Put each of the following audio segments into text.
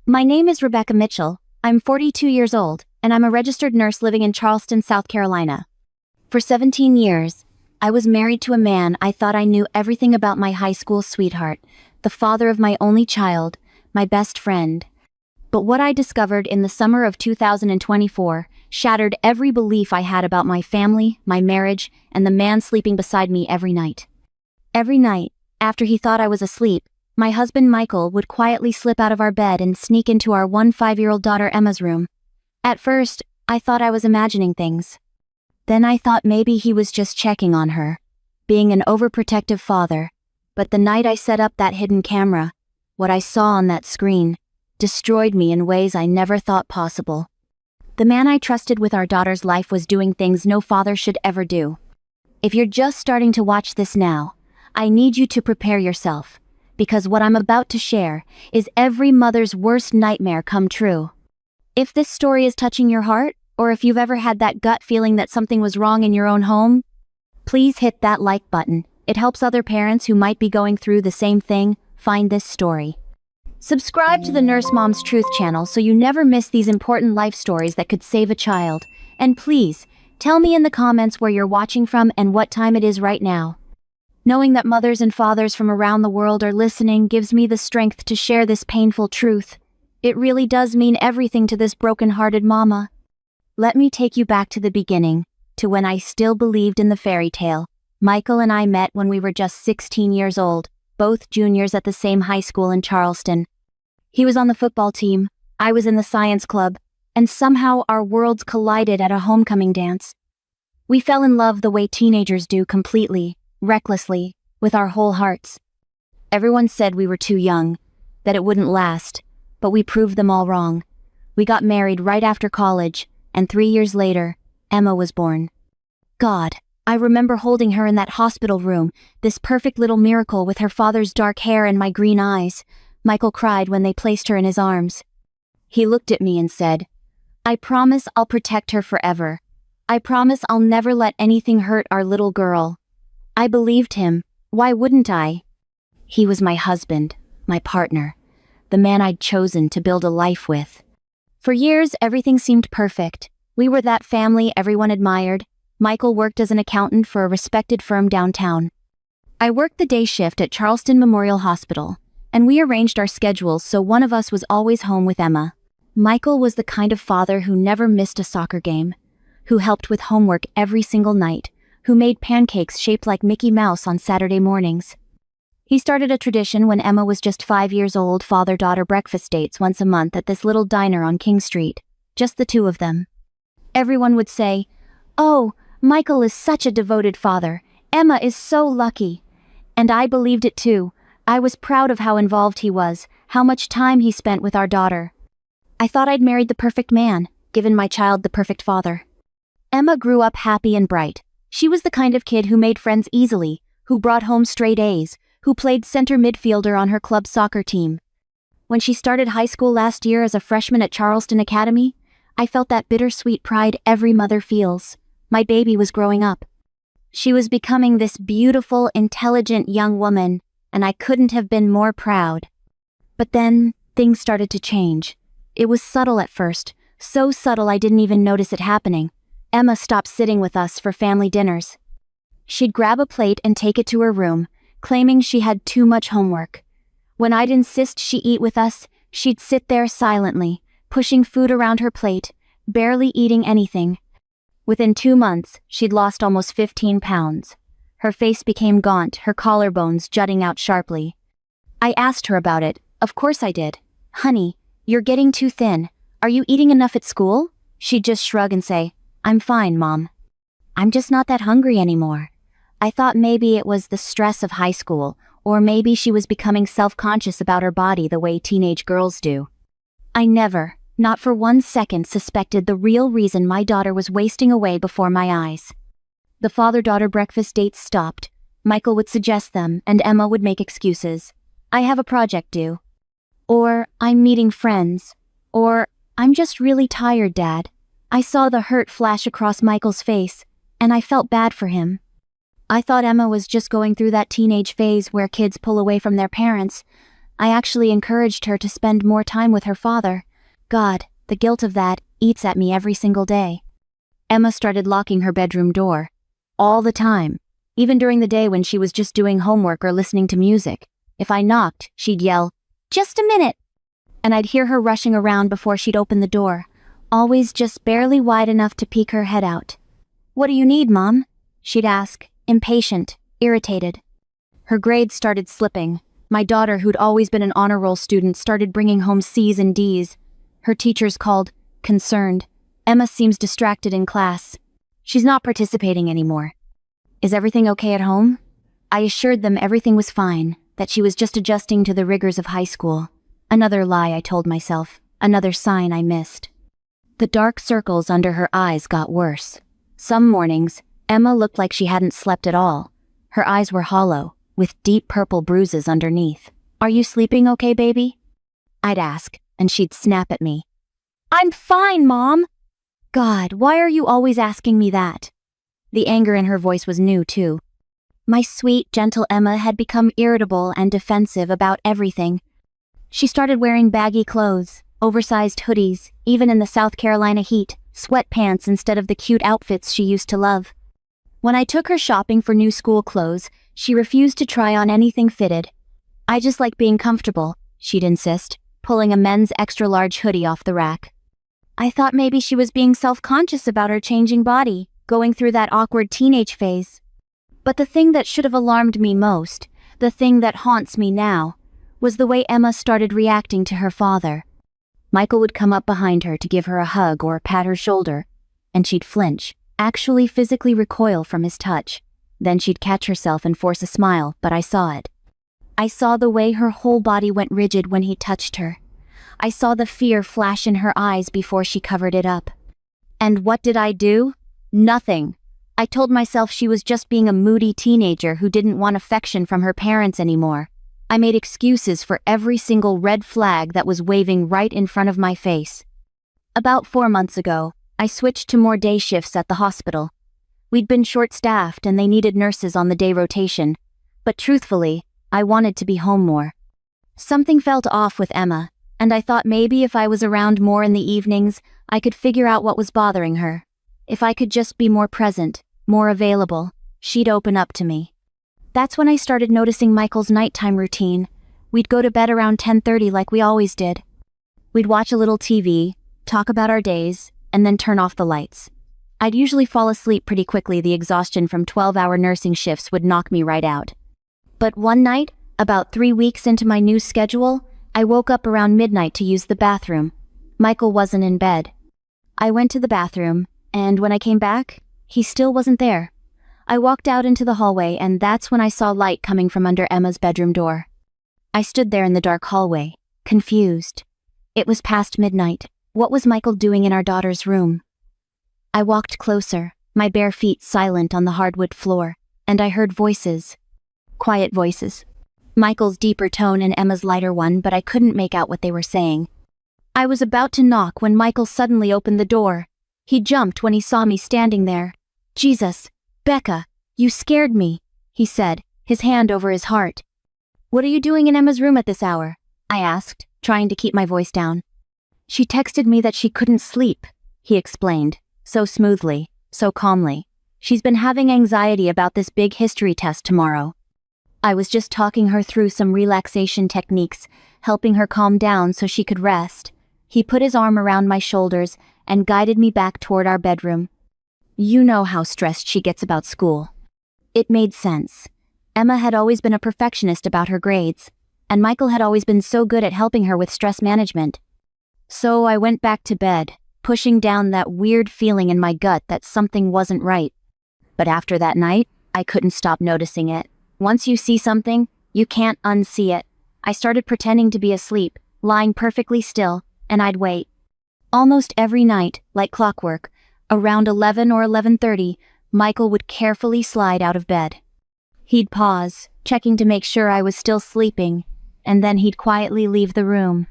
My name is Rebecca Mitchell. I'm 42 years old, and I'm a registered nurse living in Charleston, South Carolina. For 17 years, I was married to a man I thought I knew everything about, my high school sweetheart, the father of my only child, my best friend. But what I discovered in the summer of 2024 shattered every belief I had about my family, my marriage, and the man sleeping beside me every night. Every night, after he thought I was asleep, my husband Michael would quietly slip out of our bed and sneak into our 5-year-old daughter Emma's room. At first, I thought I was imagining things. Then I thought maybe he was just checking on her, being an overprotective father. But the night I set up that hidden camera, what I saw on that screen destroyed me in ways I never thought possible. The man I trusted with our daughter's life was doing things no father should ever do. If you're just starting to watch this now, I need you to prepare yourself, because what I'm about to share is every mother's worst nightmare come true. If this story is touching your heart, or if you've ever had that gut feeling that something was wrong in your own home, please hit that like button. It helps other parents who might be going through the same thing find this story. Subscribe to the Nurse Mom's Truth channel so you never miss these important life stories that could save a child. And please, tell me in the comments where you're watching from and what time it is right now. Knowing that mothers and fathers from around the world are listening gives me the strength to share this painful truth. It really does mean everything to this broken-hearted mama. Let me take you back to the beginning, to when I still believed in the fairy tale. Michael and I met when we were just 16 years old, both juniors at the same high school in Charleston. He was on the football team, I was in the science club, and somehow our worlds collided at a homecoming dance. We fell in love the way teenagers do, completely, recklessly, with our whole hearts. Everyone said we were too young, that it wouldn't last, but we proved them all wrong. We got married right after college, and 3 years later, Emma was born. God, I remember holding her in that hospital room, this perfect little miracle with her father's dark hair and my green eyes. Michael cried when they placed her in his arms. He looked at me and said, "I promise I'll protect her forever. I promise I'll never let anything hurt our little girl." I believed him. Why wouldn't I? He was my husband, my partner, the man I'd chosen to build a life with. For years, everything seemed perfect. We were that family everyone admired. Michael worked as an accountant for a respected firm downtown. I worked the day shift at Charleston Memorial Hospital, and we arranged our schedules so one of us was always home with Emma. Michael was the kind of father who never missed a soccer game, who helped with homework every single night, who made pancakes shaped like Mickey Mouse on Saturday mornings. He started a tradition when Emma was just 5 years old: father-daughter breakfast dates once a month at this little diner on King Street, just the two of them. Everyone would say, "Oh, Michael is such a devoted father. Emma is so lucky." And I believed it too. I was proud of how involved he was, how much time he spent with our daughter. I thought I'd married the perfect man, given my child the perfect father. Emma grew up happy and bright. She was the kind of kid who made friends easily, who brought home straight A's, who played center midfielder on her club soccer team. When she started high school last year as a freshman at Charleston Academy, I felt that bittersweet pride every mother feels. My baby was growing up. She was becoming this beautiful, intelligent young woman, and I couldn't have been more proud. But then, things started to change. It was subtle at first, so subtle I didn't even notice it happening. Emma stopped sitting with us for family dinners. She'd grab a plate and take it to her room, claiming she had too much homework. When I'd insist she eat with us, she'd sit there silently, pushing food around her plate, barely eating anything. Within 2 months, she'd lost almost 15 pounds. Her face became gaunt, her collarbones jutting out sharply. I asked her about it. Of course I did. "Honey, you're getting too thin. Are you eating enough at school?" She'd just shrug and say, "I'm fine, Mom. I'm just not that hungry anymore." I thought maybe it was the stress of high school, or maybe she was becoming self-conscious about her body the way teenage girls do. I never, not for 1 second, suspected the real reason my daughter was wasting away before my eyes. The father-daughter breakfast dates stopped. Michael would suggest them, and Emma would make excuses. "I have a project due." Or, "I'm meeting friends." Or, "I'm just really tired, Dad." I saw the hurt flash across Michael's face, and I felt bad for him. I thought Emma was just going through that teenage phase where kids pull away from their parents, I actually encouraged her to spend more time with her father. God, the guilt of that eats at me every single day. Emma started locking her bedroom door. All the time. Even during the day when she was just doing homework or listening to music. If I knocked, she'd yell, "Just a minute!" And I'd hear her rushing around before she'd open the door, always just barely wide enough to peek her head out. "What do you need, Mom?" she'd ask, impatient, irritated. Her grades started slipping. My daughter, who'd always been an honor roll student, started bringing home C's and D's. Her teachers called, concerned. "Emma seems distracted in class. She's not participating anymore. Is everything okay at home?" I assured them everything was fine, that she was just adjusting to the rigors of high school. Another lie, I told myself, another sign I missed. The dark circles under her eyes got worse. Some mornings, Emma looked like she hadn't slept at all. Her eyes were hollow, with deep purple bruises underneath. "Are you sleeping okay, baby?" I'd ask, and she'd snap at me. "I'm fine, Mom!" God, why are you always asking me that? The anger in her voice was new, too. My sweet, gentle Emma had become irritable and defensive about everything. She started wearing baggy clothes, oversized hoodies, even in the South Carolina heat, sweatpants instead of the cute outfits she used to love. When I took her shopping for new school clothes, she refused to try on anything fitted. "I just like being comfortable," she'd insist, pulling a men's extra-large hoodie off the rack. I thought maybe she was being self-conscious about her changing body, going through that awkward teenage phase. But the thing that should have alarmed me most, the thing that haunts me now, was the way Emma started reacting to her father. Michael would come up behind her to give her a hug or pat her shoulder, and she'd flinch, actually physically recoil from his touch. Then she'd catch herself and force a smile, but I saw it. I saw the way her whole body went rigid when he touched her. I saw the fear flash in her eyes before she covered it up. And what did I do? Nothing. I told myself she was just being a moody teenager who didn't want affection from her parents anymore. I made excuses for every single red flag that was waving right in front of my face. About 4 months ago, I switched to more day shifts at the hospital. We'd been short-staffed and they needed nurses on the day rotation. But truthfully, I wanted to be home more. Something felt off with Emma, and I thought maybe if I was around more in the evenings, I could figure out what was bothering her. If I could just be more present, more available, she'd open up to me. That's when I started noticing Michael's nighttime routine. We'd go to bed around 10:30 like we always did. We'd watch a little TV, talk about our days, and then turn off the lights. I'd usually fall asleep pretty quickly. The exhaustion from 12-hour nursing shifts would knock me right out. But one night, about 3 weeks into my new schedule, I woke up around midnight to use the bathroom. Michael wasn't in bed. I went to the bathroom, and when I came back, he still wasn't there. I walked out into the hallway, and that's when I saw light coming from under Emma's bedroom door. I stood there in the dark hallway, confused. It was past midnight. What was Michael doing in our daughter's room? I walked closer, my bare feet silent on the hardwood floor, and I heard voices. Quiet voices. Michael's deeper tone and Emma's lighter one, but I couldn't make out what they were saying. I was about to knock when Michael suddenly opened the door. He jumped when he saw me standing there. "Jesus, Becca, you scared me," he said, his hand over his heart. "What are you doing in Emma's room at this hour?" I asked, trying to keep my voice down. "She texted me that she couldn't sleep," he explained, so smoothly, so calmly. "She's been having anxiety about this big history test tomorrow." I was just talking her through some relaxation techniques, helping her calm down so she could rest. He put his arm around my shoulders and guided me back toward our bedroom. "You know how stressed she gets about school." It made sense. Emma had always been a perfectionist about her grades, and Michael had always been so good at helping her with stress management. So I went back to bed, pushing down that weird feeling in my gut that something wasn't right. But after that night, I couldn't stop noticing it. Once you see something, you can't unsee it. I started pretending to be asleep, lying perfectly still, and I'd wait. Almost every night, like clockwork, around 11 or 11:30, Michael would carefully slide out of bed. He'd pause, checking to make sure I was still sleeping, and then he'd quietly leave the room.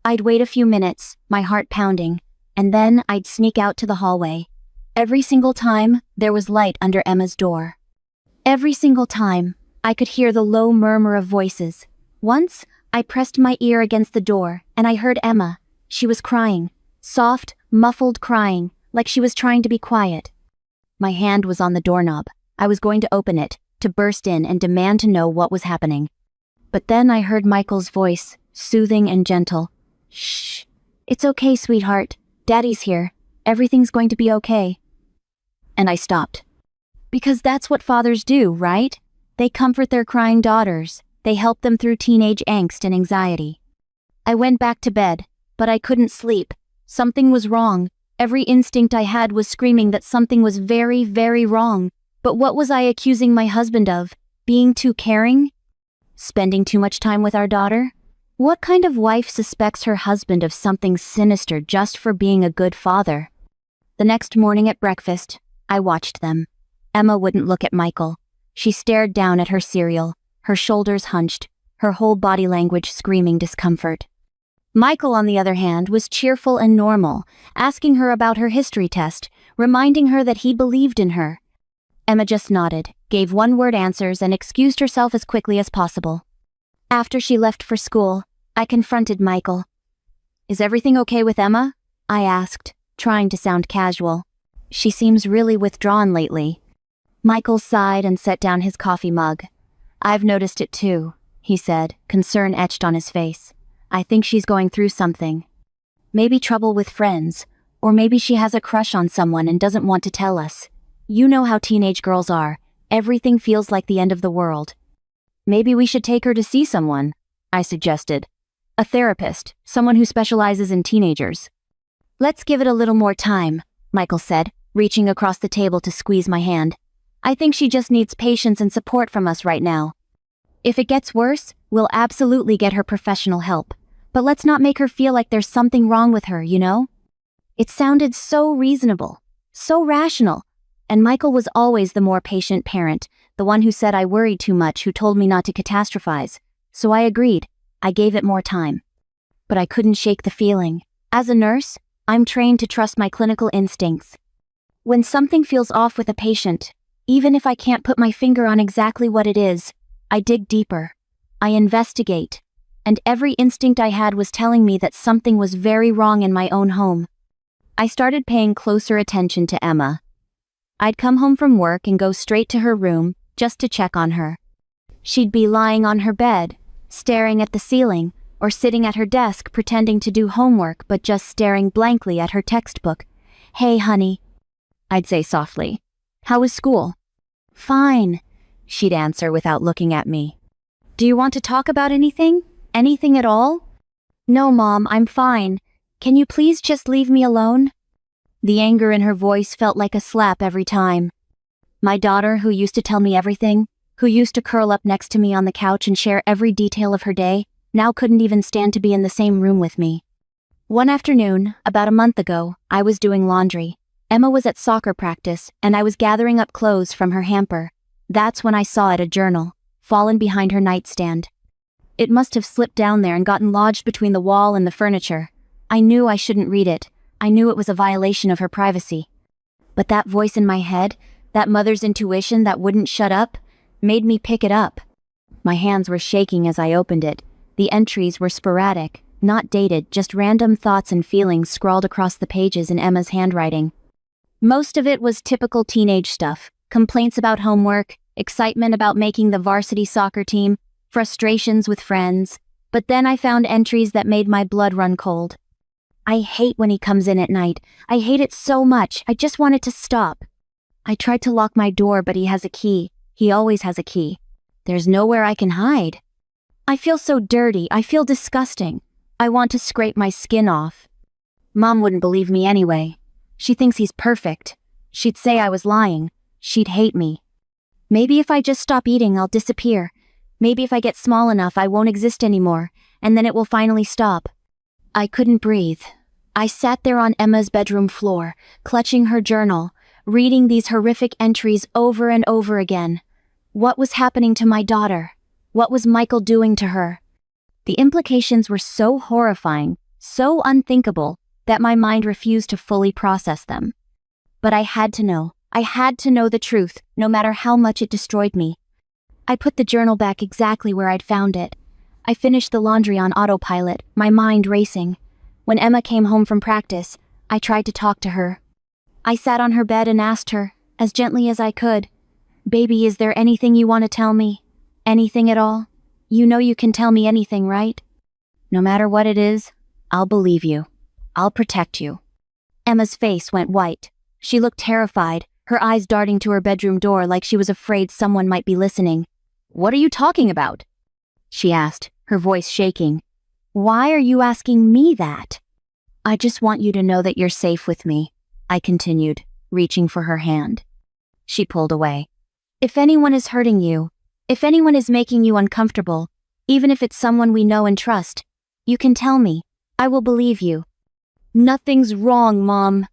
I'd wait a few minutes, my heart pounding, and then I'd sneak out to the hallway. Every single time, there was light under Emma's door. Every single time, I could hear the low murmur of voices. Once, I pressed my ear against the door, and I heard Emma. She was crying. Soft, muffled crying, like she was trying to be quiet. My hand was on the doorknob. I was going to open it, to burst in and demand to know what was happening. But then I heard Michael's voice, soothing and gentle. "Shh. It's okay, sweetheart. Daddy's here. Everything's going to be okay." And I stopped. Because that's what fathers do, right? They comfort their crying daughters. They help them through teenage angst and anxiety. I went back to bed, but I couldn't sleep. Something was wrong. Every instinct I had was screaming that something was very, very wrong. But what was I accusing my husband of? Being too caring? Spending too much time with our daughter? What kind of wife suspects her husband of something sinister just for being a good father? The next morning at breakfast, I watched them. Emma wouldn't look at Michael. She stared down at her cereal, her shoulders hunched, her whole body language screaming discomfort. Michael, on the other hand, was cheerful and normal, asking her about her history test, reminding her that he believed in her. Emma just nodded, gave one-word answers, and excused herself as quickly as possible. After she left for school, I confronted Michael. "Is everything okay with Emma?" I asked, trying to sound casual. "She seems really withdrawn lately." Michael sighed and set down his coffee mug. "I've noticed it too," he said, concern etched on his face. "I think she's going through something. Maybe trouble with friends, or maybe she has a crush on someone and doesn't want to tell us. You know how teenage girls are. Everything feels like the end of the world." "Maybe we should take her to see someone," I suggested. "A therapist, someone who specializes in teenagers." "Let's give it a little more time," Michael said, reaching across the table to squeeze my hand. "I think she just needs patience and support from us right now. If it gets worse, we'll absolutely get her professional help. But let's not make her feel like there's something wrong with her, you know?" It sounded so reasonable, so rational, and Michael was always the more patient parent, the one who said I worried too much, who told me not to catastrophize. So I agreed. I gave it more time. But I couldn't shake the feeling. As a nurse, I'm trained to trust my clinical instincts. When something feels off with a patient, even if I can't put my finger on exactly what it is, I dig deeper. I investigate. And every instinct I had was telling me that something was very wrong in my own home. I started paying closer attention to Emma. I'd come home from work and go straight to her room, just to check on her. She'd be lying on her bed, staring at the ceiling, or sitting at her desk pretending to do homework but just staring blankly at her textbook. "Hey, honey," I'd say softly. "How was school?" "Fine," she'd answer without looking at me. "Do you want to talk about anything? Anything at all?" "No, Mom, I'm fine. Can you please just leave me alone?" The anger in her voice felt like a slap every time. My daughter, who used to tell me everything, who used to curl up next to me on the couch and share every detail of her day, now couldn't even stand to be in the same room with me. One afternoon, about a month ago, I was doing laundry. Emma was at soccer practice, and I was gathering up clothes from her hamper. That's when I saw it, a journal, fallen behind her nightstand. It must have slipped down there and gotten lodged between the wall and the furniture. I knew I shouldn't read it. I knew it was a violation of her privacy. But that voice in my head, that mother's intuition that wouldn't shut up, made me pick it up. My hands were shaking as I opened it. The entries were sporadic, not dated, just random thoughts and feelings scrawled across the pages in Emma's handwriting. Most of it was typical teenage stuff: complaints about homework, excitement about making the varsity soccer team, frustrations with friends. But then I found entries that made my blood run cold. "I hate when he comes in at night. I hate it so much. I just want it to stop. I tried to lock my door, but he has a key. He always has a key. There's nowhere I can hide. I feel so dirty. I feel disgusting. I want to scrape my skin off. Mom wouldn't believe me anyway. She thinks he's perfect. She'd say I was lying. She'd hate me. Maybe if I just stop eating, I'll disappear. Maybe if I get small enough, I won't exist anymore, and then it will finally stop." I couldn't breathe. I sat there on Emma's bedroom floor, clutching her journal, reading these horrific entries over and over again. What was happening to my daughter? What was Michael doing to her? The implications were so horrifying, so unthinkable, that my mind refused to fully process them. But I had to know. I had to know the truth, no matter how much it destroyed me. I put the journal back exactly where I'd found it. I finished the laundry on autopilot, my mind racing. When Emma came home from practice, I tried to talk to her. I sat on her bed and asked her, as gently as I could, "Baby, is there anything you want to tell me? Anything at all? You know you can tell me anything, right? No matter what it is, I'll believe you. I'll protect you." Emma's face went white. She looked terrified, her eyes darting to her bedroom door like she was afraid someone might be listening. "What are you talking about?" she asked, her voice shaking. "Why are you asking me that?" "I just want you to know that you're safe with me," I continued, reaching for her hand. She pulled away. "If anyone is hurting you, if anyone is making you uncomfortable, even if it's someone we know and trust, you can tell me. I will believe you." "Nothing's wrong, Mom,"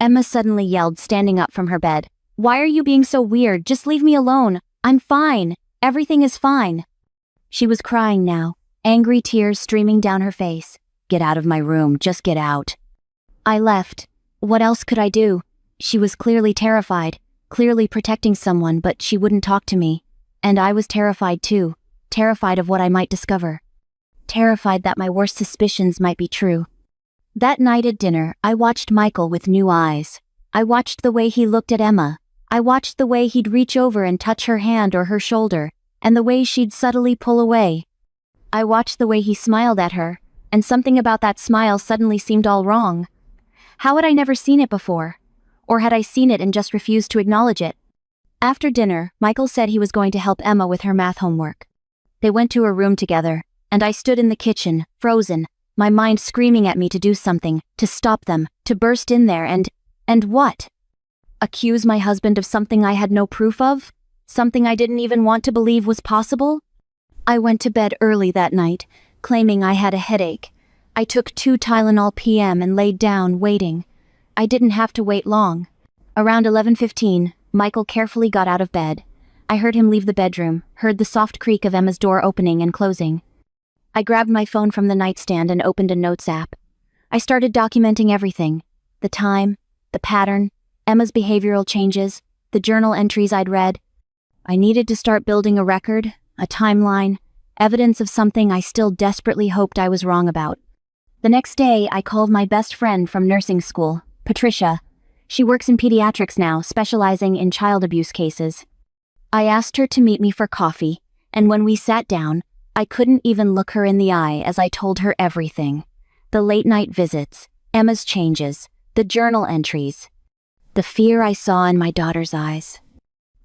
Emma suddenly yelled, standing up from her bed. "Why are you being so weird? Just leave me alone. I'm fine. Everything is fine." She was crying now, angry tears streaming down her face. "Get out of my room, just get out." I left. What else could I do? She was clearly terrified, clearly protecting someone, but she wouldn't talk to me. And I was terrified too, terrified of what I might discover. Terrified that my worst suspicions might be true. That night at dinner, I watched Michael with new eyes. I watched the way he looked at Emma. I watched the way he'd reach over and touch her hand or her shoulder, and the way she'd subtly pull away. I watched the way he smiled at her, and something about that smile suddenly seemed all wrong. How had I never seen it before? Or had I seen it and just refused to acknowledge it? After dinner, Michael said he was going to help Emma with her math homework. They went to her room together, and I stood in the kitchen, frozen, my mind screaming at me to do something, to stop them, to burst in there and what? Accuse my husband of something I had no proof of? Something I didn't even want to believe was possible? I went to bed early that night, claiming I had a headache. I took 2 Tylenol PM and laid down, waiting. I didn't have to wait long. Around 11:15, Michael carefully got out of bed. I heard him leave the bedroom, heard the soft creak of Emma's door opening and closing. I grabbed my phone from the nightstand and opened a notes app. I started documenting everything. The time, the pattern, Emma's behavioral changes, the journal entries I'd read. I needed to start building a record, a timeline, evidence of something I still desperately hoped I was wrong about. The next day, I called my best friend from nursing school, Patricia. She works in pediatrics now, specializing in child abuse cases. I asked her to meet me for coffee, and when we sat down, I couldn't even look her in the eye as I told her everything. The late-night visits, Emma's changes, the journal entries, the fear I saw in my daughter's eyes.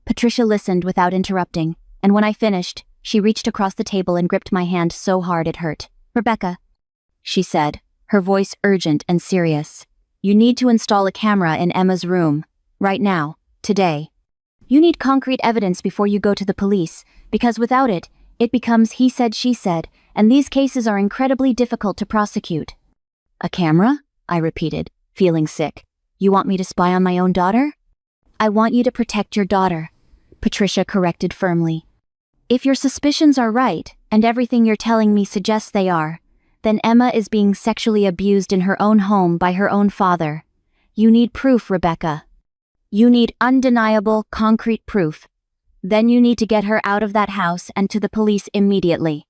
Patricia listened without interrupting, and when I finished, she reached across the table and gripped my hand so hard it hurt. "Rebecca," she said, her voice urgent and serious. "You need to install a camera in Emma's room. Right now. Today. You need concrete evidence before you go to the police, because without it, it becomes he said, she said, and these cases are incredibly difficult to prosecute." "A camera?" I repeated, feeling sick. "You want me to spy on my own daughter?" "I want you to protect your daughter," Patricia corrected firmly. "If your suspicions are right, and everything you're telling me suggests they are, then Emma is being sexually abused in her own home by her own father. You need proof, Rebecca. You need undeniable, concrete proof. Then you need to get her out of that house and to the police immediately."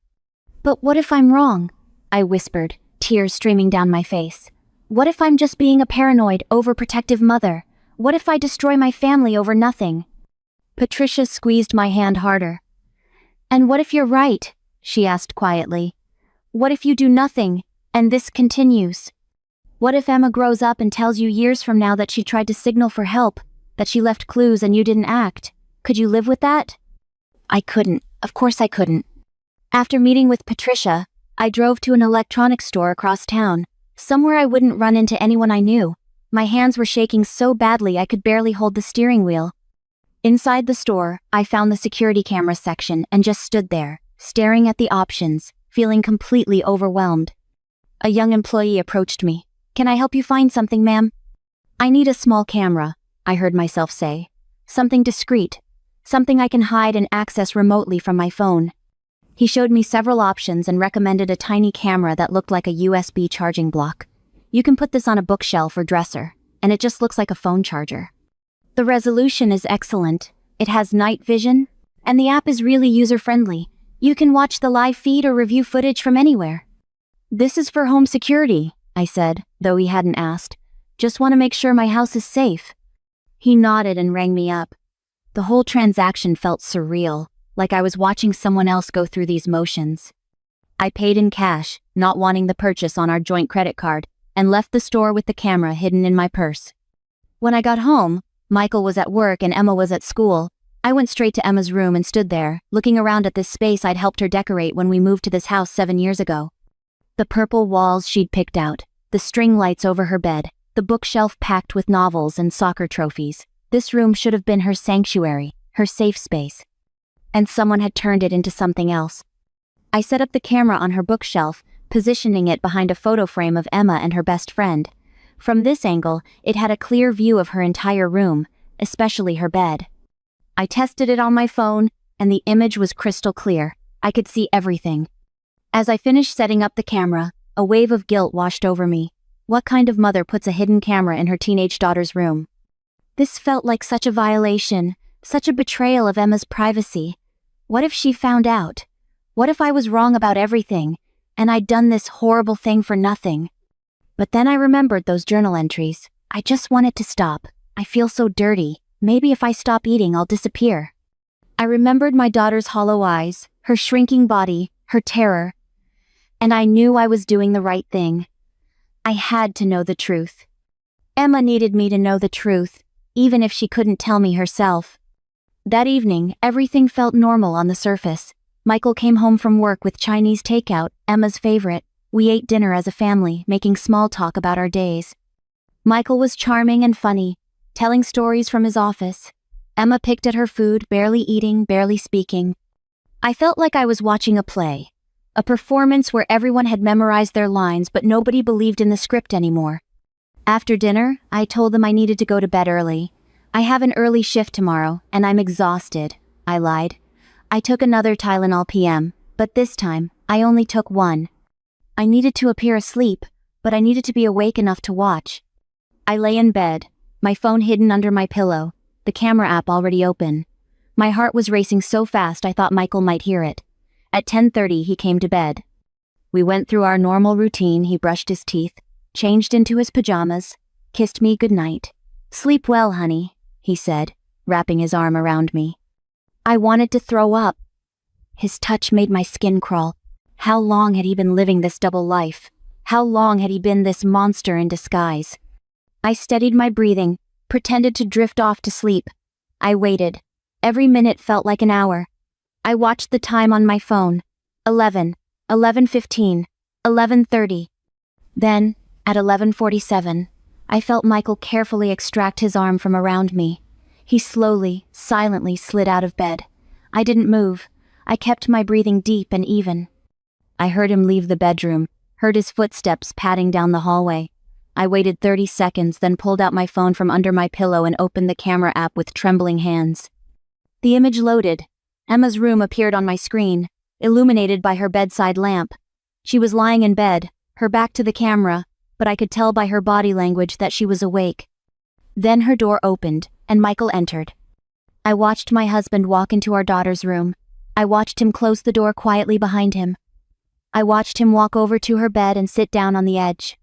"But what if I'm wrong?" I whispered, tears streaming down my face. "What if I'm just being a paranoid, overprotective mother? What if I destroy my family over nothing?" Patricia squeezed my hand harder. "And what if you're right?" she asked quietly. "What if you do nothing, and this continues? What if Emma grows up and tells you years from now that she tried to signal for help, that she left clues and you didn't act? Could you live with that?" I couldn't. Of course I couldn't. After meeting with Patricia, I drove to an electronics store across town, somewhere I wouldn't run into anyone I knew. My hands were shaking so badly I could barely hold the steering wheel. Inside the store, I found the security camera section and just stood there, staring at the options, feeling completely overwhelmed. A young employee approached me. "Can I help you find something, ma'am?" "I need a small camera," I heard myself say. "Something discreet. Something I can hide and access remotely from my phone." He showed me several options and recommended a tiny camera that looked like a USB charging block. "You can put this on a bookshelf or dresser, and it just looks like a phone charger. The resolution is excellent, it has night vision, and the app is really user-friendly. You can watch the live feed or review footage from anywhere. This is for home security, I said, though he hadn't asked. Just want to make sure my house is safe. He nodded and rang me up. The whole transaction felt surreal, like I was watching someone else go through these motions. I paid in cash, not wanting the purchase on our joint credit card, and left the store with the camera hidden in my purse. When I got home, Michael was at work and Emma was at school. I went straight to Emma's room and stood there, looking around at this space I'd helped her decorate when we moved to this house 7 years ago. The purple walls she'd picked out, the string lights over her bed, the bookshelf packed with novels and soccer trophies. This room should have been her sanctuary, her safe space. And someone had turned it into something else. I set up the camera on her bookshelf, positioning it behind a photo frame of Emma and her best friend. From this angle, it had a clear view of her entire room, especially her bed. I tested it on my phone, and the image was crystal clear. I could see everything. As I finished setting up the camera, a wave of guilt washed over me. What kind of mother puts a hidden camera in her teenage daughter's room? This felt like such a violation, such a betrayal of Emma's privacy. What if she found out? What if I was wrong about everything, and I'd done this horrible thing for nothing? But then I remembered those journal entries. I just wanted to stop. I feel so dirty. Maybe if I stop eating, I'll disappear. I remembered my daughter's hollow eyes, her shrinking body, her terror. And I knew I was doing the right thing. I had to know the truth. Emma needed me to know the truth, even if she couldn't tell me herself. That evening, everything felt normal on the surface. Michael came home from work with Chinese takeout, Emma's favorite. We ate dinner as a family, making small talk about our days. Michael was charming and funny, telling stories from his office. Emma picked at her food, barely eating, barely speaking. I felt like I was watching a play, a performance where everyone had memorized their lines but nobody believed in the script anymore. After dinner, I told them I needed to go to bed early. I have an early shift tomorrow, and I'm exhausted, I lied. I took another Tylenol PM, but this time, I only took one. I needed to appear asleep, but I needed to be awake enough to watch. I lay in bed, my phone hidden under my pillow, the camera app already open. My heart was racing so fast I thought Michael might hear it. At 10:30 he came to bed. We went through our normal routine. He brushed his teeth, changed into his pajamas, kissed me goodnight. "Sleep well, honey," he said, wrapping his arm around me. I wanted to throw up. His touch made my skin crawl. How long had he been living this double life? How long had he been this monster in disguise? I steadied my breathing, pretended to drift off to sleep. I waited. Every minute felt like an hour. I watched the time on my phone. 11, 11:15, 11:30. Then, at 11:47, I felt Michael carefully extract his arm from around me. He slowly, silently slid out of bed. I didn't move. I kept my breathing deep and even. I heard him leave the bedroom, heard his footsteps padding down the hallway. I waited 30 seconds, then pulled out my phone from under my pillow and opened the camera app with trembling hands. The image loaded. Emma's room appeared on my screen, illuminated by her bedside lamp. She was lying in bed, her back to the camera, but I could tell by her body language that she was awake. Then her door opened, and Michael entered. I watched my husband walk into our daughter's room. I watched him close the door quietly behind him. I watched him walk over to her bed and sit down on the edge.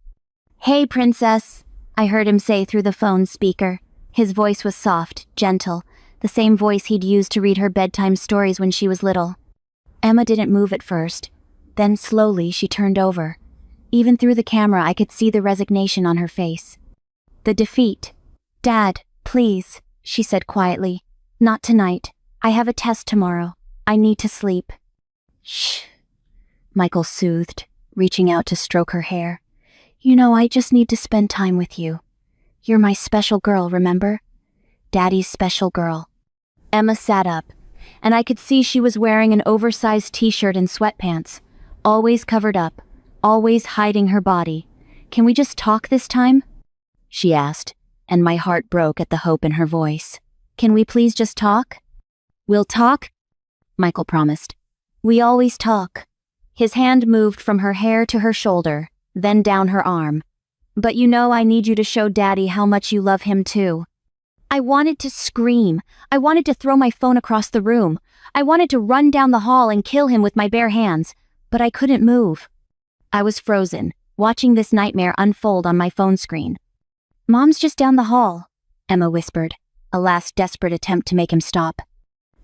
"Hey, princess," I heard him say through the phone speaker. His voice was soft, gentle, the same voice he'd used to read her bedtime stories when she was little. Emma didn't move at first. Then slowly she turned over. Even through the camera I could see the resignation on her face. The defeat. "Dad, please," she said quietly. "Not tonight. I have a test tomorrow. I need to sleep." "Shh," Michael soothed, reaching out to stroke her hair. "You know, I just need to spend time with you. You're my special girl, remember? Daddy's special girl." Emma sat up, and I could see she was wearing an oversized t-shirt and sweatpants, always covered up, always hiding her body. "Can we just talk this time?" she asked, and my heart broke at the hope in her voice. "Can we please just talk?" "We'll talk," Michael promised. "We always talk." His hand moved from her hair to her shoulder, then down her arm. "But you know I need you to show Daddy how much you love him too." I wanted to scream. I wanted to throw my phone across the room. I wanted to run down the hall and kill him with my bare hands, but I couldn't move. I was frozen, watching this nightmare unfold on my phone screen. "Mom's just down the hall," Emma whispered, a last desperate attempt to make him stop.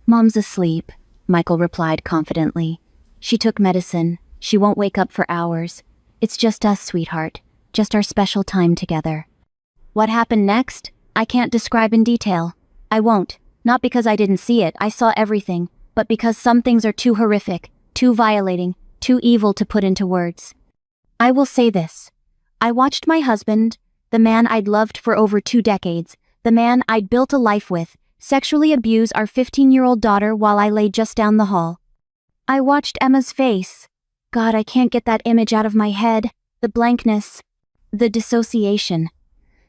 "Mom's asleep," Michael replied confidently. "She took medicine. She won't wake up for hours. It's just us, sweetheart. Just our special time together." What happened next? I can't describe in detail. I won't. Not because I didn't see it, I saw everything, but because some things are too horrific, too violating, too evil to put into words. I will say this. I watched my husband, the man I'd loved for over 2 decades, the man I'd built a life with, sexually abuse our 15-year-old daughter while I lay just down the hall. I watched Emma's face. God, I can't get that image out of my head. The blankness. The dissociation.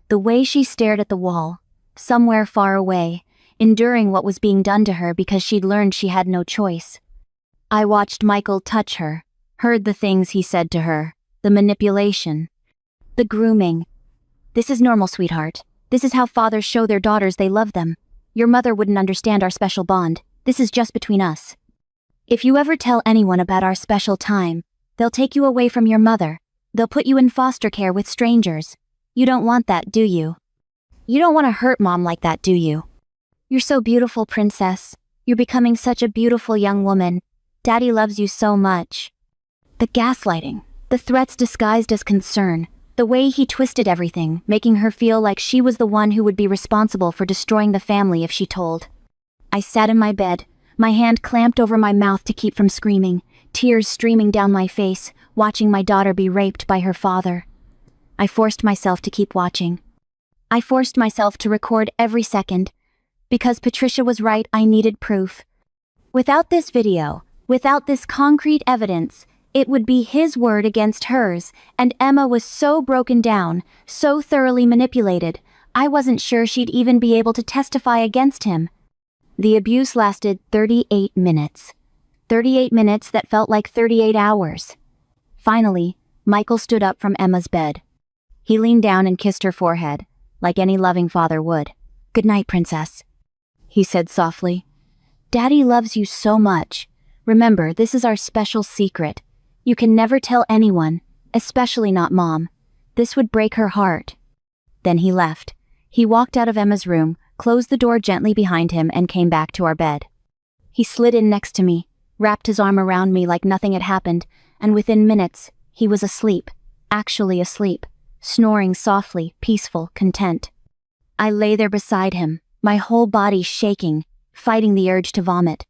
The way she stared at the wall, somewhere far away, enduring what was being done to her because she'd learned she had no choice. I watched Michael touch her, heard the things he said to her, the manipulation, the grooming. "This is normal, sweetheart. This is how fathers show their daughters they love them. Your mother wouldn't understand our special bond. This is just between us. If you ever tell anyone about our special time, they'll take you away from your mother. They'll put you in foster care with strangers. You don't want that, do you? You don't want to hurt Mom like that, do you? You're so beautiful, princess. You're becoming such a beautiful young woman. Daddy loves you so much." The gaslighting, the threats disguised as concern, the way he twisted everything, making her feel like she was the one who would be responsible for destroying the family if she told. I sat in my bed, my hand clamped over my mouth to keep from screaming, tears streaming down my face, watching my daughter be raped by her father. I forced myself to keep watching. I forced myself to record every second. Because Patricia was right, I needed proof. Without this video, without this concrete evidence, it would be his word against hers, and Emma was so broken down, so thoroughly manipulated, I wasn't sure she'd even be able to testify against him. The abuse lasted 38 minutes. 38 minutes that felt like 38 hours. Finally, Michael stood up from Emma's bed. He leaned down and kissed her forehead, like any loving father would. "Good night, princess," he said softly. "Daddy loves you so much. Remember, this is our special secret. You can never tell anyone, especially not Mom. This would break her heart." Then he left. He walked out of Emma's room, closed the door gently behind him, and came back to our bed. He slid in next to me, wrapped his arm around me like nothing had happened, and within minutes, he was asleep, actually asleep, snoring softly, peaceful, content. I lay there beside him, my whole body shaking, fighting the urge to vomit.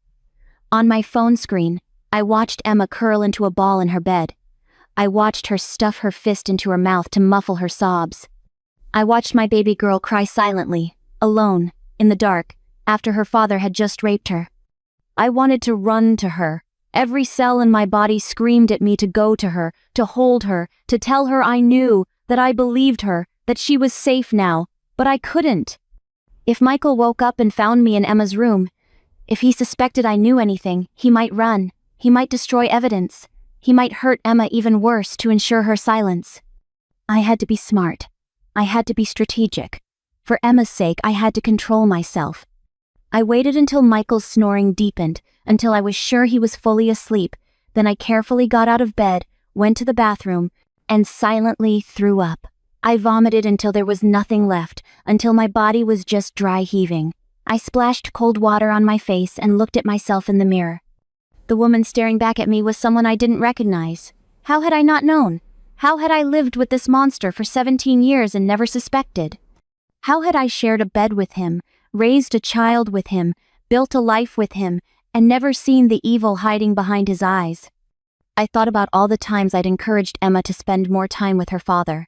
On my phone screen, I watched Emma curl into a ball in her bed. I watched her stuff her fist into her mouth to muffle her sobs. I watched my baby girl cry silently, alone, in the dark, after her father had just raped her. I wanted to run to her. Every cell in my body screamed at me to go to her, to hold her, to tell her I knew, that I believed her, that she was safe now, but I couldn't. If Michael woke up and found me in Emma's room, if he suspected I knew anything, he might run, he might destroy evidence, he might hurt Emma even worse to ensure her silence. I had to be smart. I had to be strategic. For Emma's sake, I had to control myself. I waited until Michael's snoring deepened, until I was sure he was fully asleep, then I carefully got out of bed, went to the bathroom, and silently threw up. I vomited until there was nothing left, until my body was just dry heaving. I splashed cold water on my face and looked at myself in the mirror. The woman staring back at me was someone I didn't recognize. How had I not known? How had I lived with this monster for 17 years and never suspected? How had I shared a bed with him, raised a child with him, built a life with him, and never seen the evil hiding behind his eyes? I thought about all the times I'd encouraged Emma to spend more time with her father.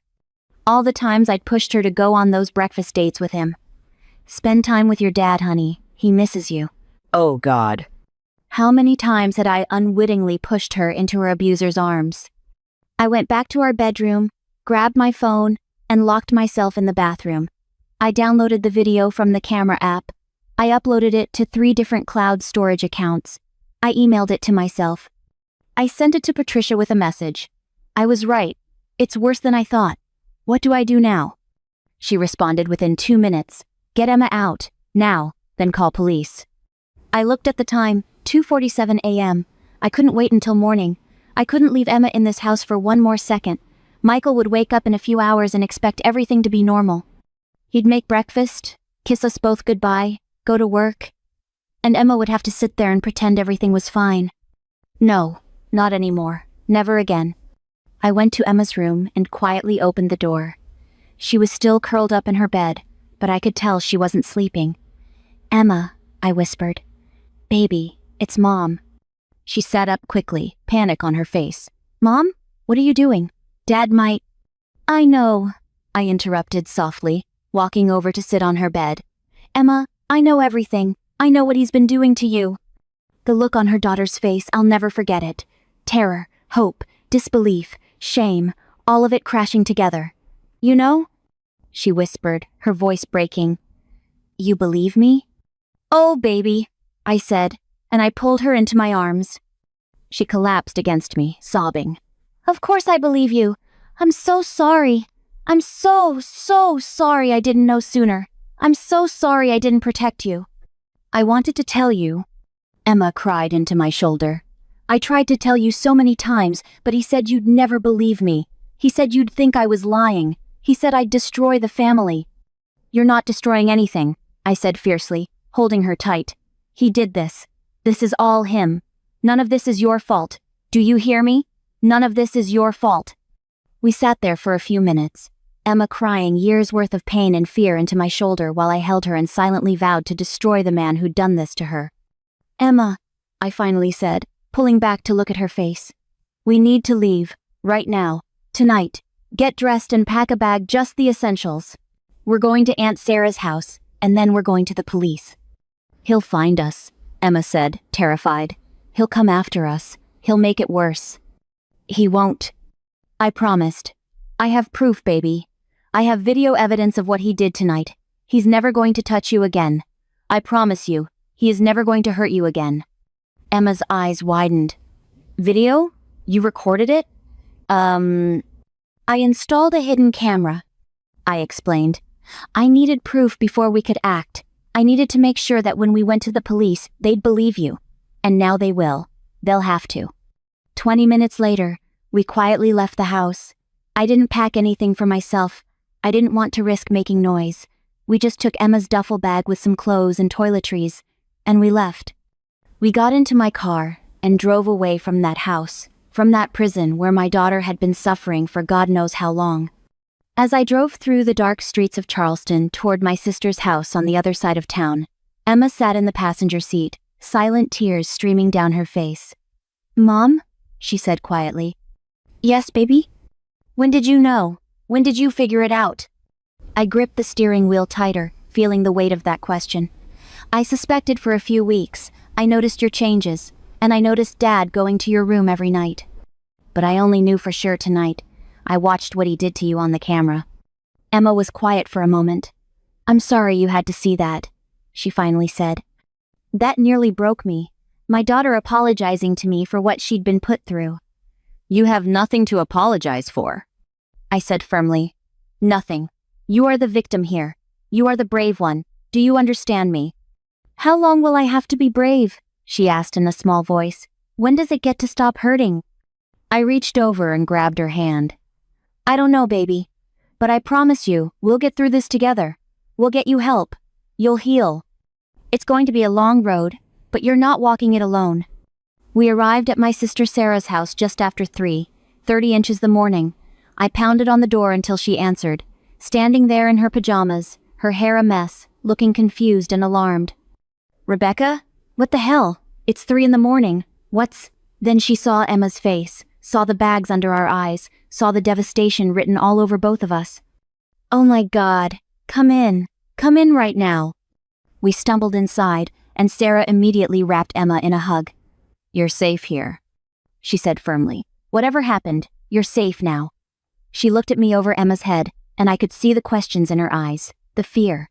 All the times I'd pushed her to go on those breakfast dates with him. "Spend time with your dad, honey. He misses you." Oh God. How many times had I unwittingly pushed her into her abuser's arms? I went back to our bedroom, grabbed my phone, and locked myself in the bathroom. I downloaded the video from the camera app. I uploaded it to 3 different cloud storage accounts. I emailed it to myself. I sent it to Patricia with a message. I was right. It's worse than I thought. What do I do now? She responded within 2 minutes. Get Emma out, now, then call police. I looked at the time, 2:47 a.m. I couldn't wait until morning. I couldn't leave Emma in this house for one more second. Michael would wake up in a few hours and expect everything to be normal. He'd make breakfast, kiss us both goodbye, go to work, and Emma would have to sit there and pretend everything was fine. No, not anymore. Never again. I went to Emma's room and quietly opened the door. She was still curled up in her bed, but I could tell she wasn't sleeping. "Emma," I whispered. "Baby, it's Mom." She sat up quickly, panic on her face. "Mom? What are you doing? Dad might—" "I know," I interrupted softly, walking over to sit on her bed. "Emma, I know everything. I know what he's been doing to you." The look on her daughter's face, I'll never forget it. Terror, hope, disbelief, shame, all of it crashing together. "You know?" she whispered, her voice breaking. "You believe me?" "Oh, baby," I said, and I pulled her into my arms. She collapsed against me, sobbing. "Of course I believe you. I'm so sorry. I'm so sorry I didn't know sooner. I'm so sorry I didn't protect you." "I wanted to tell you," Emma cried into my shoulder. "I tried to tell you so many times, but he said you'd never believe me. He said you'd think I was lying. He said I'd destroy the family." "You're not destroying anything," I said fiercely, holding her tight. "He did this. This is all him. None of this is your fault. Do you hear me? None of this is your fault." We sat there for a few minutes, Emma crying years' worth of pain and fear into my shoulder while I held her and silently vowed to destroy the man who'd done this to her. "Emma," I finally said, pulling back to look at her face. "We need to leave, right now, tonight. Get dressed and pack a bag, just the essentials. We're going to Aunt Sarah's house, and then we're going to the police." "He'll find us," Emma said, terrified. "He'll come after us. He'll make it worse." "He won't." I promised. "I have proof, baby. I have video evidence of what he did tonight. He's never going to touch you again. I promise you, he is never going to hurt you again." Emma's eyes widened. "Video? You recorded it?" "I installed a hidden camera," I explained. "I needed proof before we could act. I needed to make sure that when we went to the police, they'd believe you. And now they will. They'll have to." 20 minutes later, we quietly left the house. I didn't pack anything for myself. I didn't want to risk making noise. We just took Emma's duffel bag with some clothes and toiletries, and we left. We got into my car and drove away from that house, from that prison where my daughter had been suffering for God knows how long. As I drove through the dark streets of Charleston toward my sister's house on the other side of town, Emma sat in the passenger seat, silent tears streaming down her face. "Mom?" she said quietly. "Yes, baby?" "When did you know? When did you figure it out?" I gripped the steering wheel tighter, feeling the weight of that question. "I suspected for a few weeks. I noticed your changes, and I noticed Dad going to your room every night. But I only knew for sure tonight. I watched what he did to you on the camera." Emma was quiet for a moment. "I'm sorry you had to see that," she finally said. "That nearly broke me. My daughter apologizing to me for what she'd been put through." "You have nothing to apologize for," I said firmly. "Nothing. You are the victim here. You are the brave one. Do you understand me?" "How long will I have to be brave?" she asked in a small voice. "When does it get to stop hurting?" I reached over and grabbed her hand. "I don't know, baby. But I promise you, we'll get through this together. We'll get you help. You'll heal. It's going to be a long road, but you're not walking it alone." We arrived at my sister Sarah's house just after 3:30 inches the morning. I pounded on the door until she answered, standing there in her pajamas, her hair a mess, looking confused and alarmed. "Rebecca? What the hell? It's 3 in the morning. What's—" Then she saw Emma's face, saw the bags under our eyes, saw the devastation written all over both of us. "Oh my God, come in. Come in right now." We stumbled inside, and Sarah immediately wrapped Emma in a hug. "You're safe here," she said firmly. "Whatever happened, you're safe now." She looked at me over Emma's head, and I could see the questions in her eyes, the fear.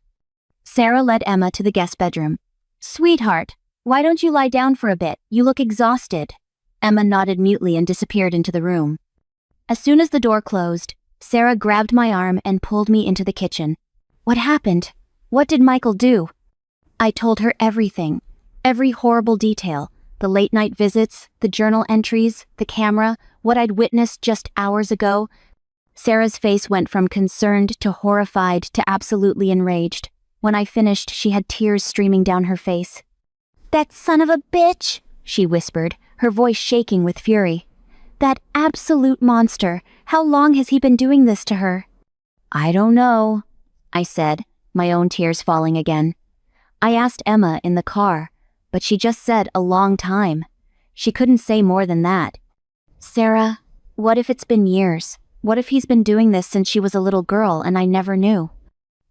Sarah led Emma to the guest bedroom. "Sweetheart, why don't you lie down for a bit? You look exhausted." Emma nodded mutely and disappeared into the room. As soon as the door closed, Sarah grabbed my arm and pulled me into the kitchen. "What happened? What did Michael do? I told her everything. Every horrible detail. The late-night visits, the journal entries, the camera, what I'd witnessed just hours ago. Sarah's face went from concerned to horrified to absolutely enraged. When I finished, she had tears streaming down her face. "That son of a bitch," she whispered, her voice shaking with fury. "That absolute monster. How long has he been doing this to her?" "I don't know," I said, my own tears falling again. I asked Emma in the car, but she just said a long time. She couldn't say more than that. "Sarah, what if it's been years? What if he's been doing this since she was a little girl and I never knew?"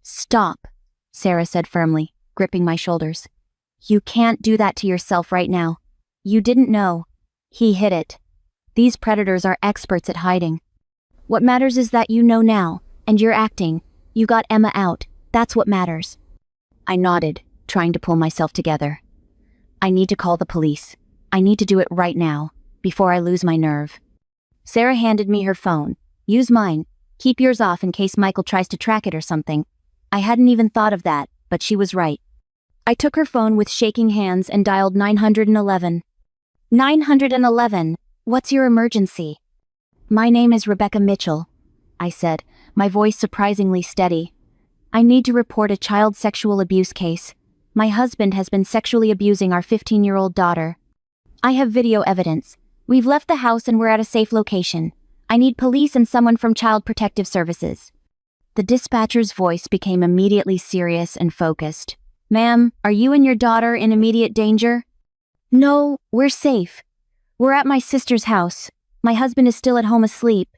"Stop," Sarah said firmly, gripping my shoulders. "You can't do that to yourself right now. You didn't know. He hid it. These predators are experts at hiding. What matters is that you know now, and you're acting. You got Emma out. That's what matters." I nodded, trying to pull myself together. "I need to call the police. I need to do it right now, before I lose my nerve." Sarah handed me her phone. "Use mine. Keep yours off in case Michael tries to track it or something." I hadn't even thought of that, but she was right. I took her phone with shaking hands and dialed 911. 911, what's your emergency? "My name is Rebecca Mitchell," I said, my voice surprisingly steady. "I need to report a child sexual abuse case. My husband has been sexually abusing our 15-year-old daughter. I have video evidence. We've left the house and we're at a safe location. I need police and someone from Child Protective Services." The dispatcher's voice became immediately serious and focused. "Ma'am, are you and your daughter in immediate danger?" "No, we're safe. We're at my sister's house. My husband is still at home asleep.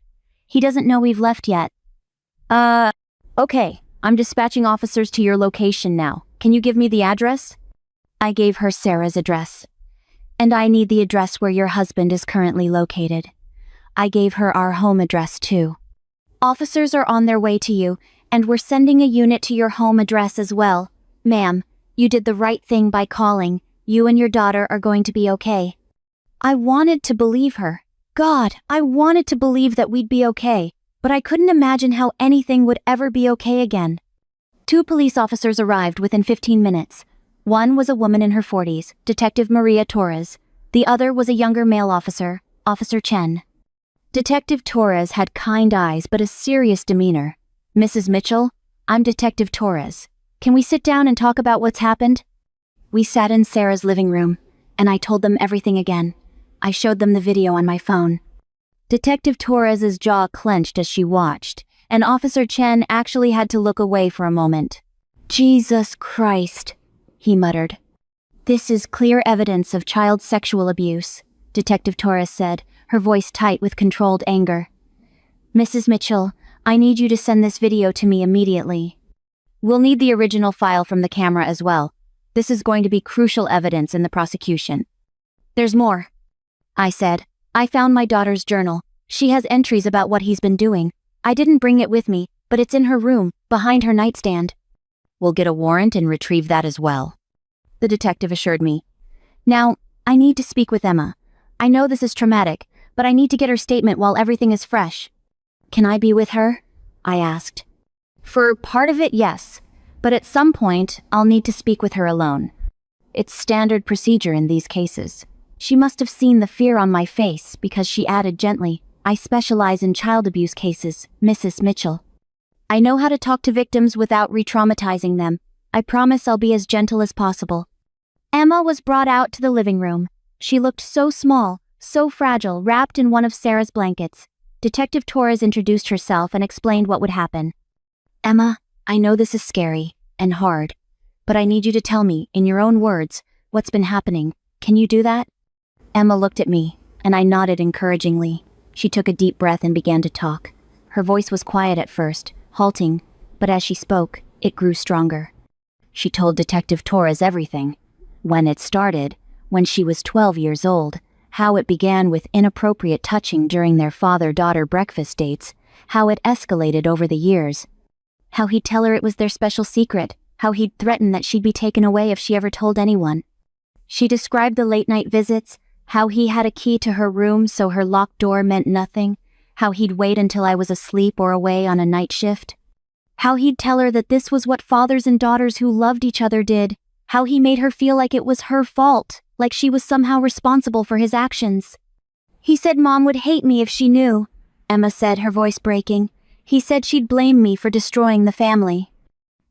He doesn't know we've left yet." Okay, I'm dispatching officers to your location now. Can you give me the address?" I gave her Sarah's address. "And I need the address where your husband is currently located." I gave her our home address too. "Officers are on their way to you, and we're sending a unit to your home address as well. Ma'am, you did the right thing by calling. You and your daughter are going to be okay." I wanted to believe her. God, I wanted to believe that we'd be okay, but I couldn't imagine how anything would ever be okay again. 2 police officers arrived within 15 minutes. One was a woman in her 40s, Detective Maria Torres. The other was a younger male officer, Officer Chen. Detective Torres had kind eyes but a serious demeanor. "Mrs. Mitchell, I'm Detective Torres. Can we sit down and talk about what's happened?" We sat in Sarah's living room, and I told them everything again. I showed them the video on my phone. Detective Torres's jaw clenched as she watched, and Officer Chen actually had to look away for a moment. "Jesus Christ," he muttered. "This is clear evidence of child sexual abuse," Detective Torres said, her voice tight with controlled anger. "Mrs. Mitchell, I need you to send this video to me immediately. We'll need the original file from the camera as well. This is going to be crucial evidence in the prosecution." "There's more," I said. "I found my daughter's journal. She has entries about what he's been doing. I didn't bring it with me, but it's in her room, behind her nightstand." "We'll get a warrant and retrieve that as well," the detective assured me. "Now, I need to speak with Emma. I know this is traumatic, but I need to get her statement while everything is fresh." "Can I be with her?" I asked. "For part of it, yes, but at some point, I'll need to speak with her alone. It's standard procedure in these cases." She must have seen the fear on my face because she added gently, "I specialize in child abuse cases, Mrs. Mitchell. I know how to talk to victims without re-traumatizing them. I promise I'll be as gentle as possible." Emma was brought out to the living room. She looked so small, so fragile, wrapped in one of Sarah's blankets. Detective Torres introduced herself and explained what would happen. "Emma, I know this is scary and hard, but I need you to tell me, in your own words, what's been happening. Can you do that?" Emma looked at me, and I nodded encouragingly. She took a deep breath and began to talk. Her voice was quiet at first, halting, but as she spoke, it grew stronger. She told Detective Torres everything. When it started, when she was 12 years old, how it began with inappropriate touching during their father-daughter breakfast dates, how it escalated over the years, how he'd tell her it was their special secret, how he'd threaten that she'd be taken away if she ever told anyone. She described the late-night visits, how he had a key to her room so her locked door meant nothing, how he'd wait until I was asleep or away on a night shift. How he'd tell her that this was what fathers and daughters who loved each other did. How he made her feel like it was her fault, like she was somehow responsible for his actions. He said Mom would hate me if she knew, Emma said, her voice breaking. He said she'd blame me for destroying the family.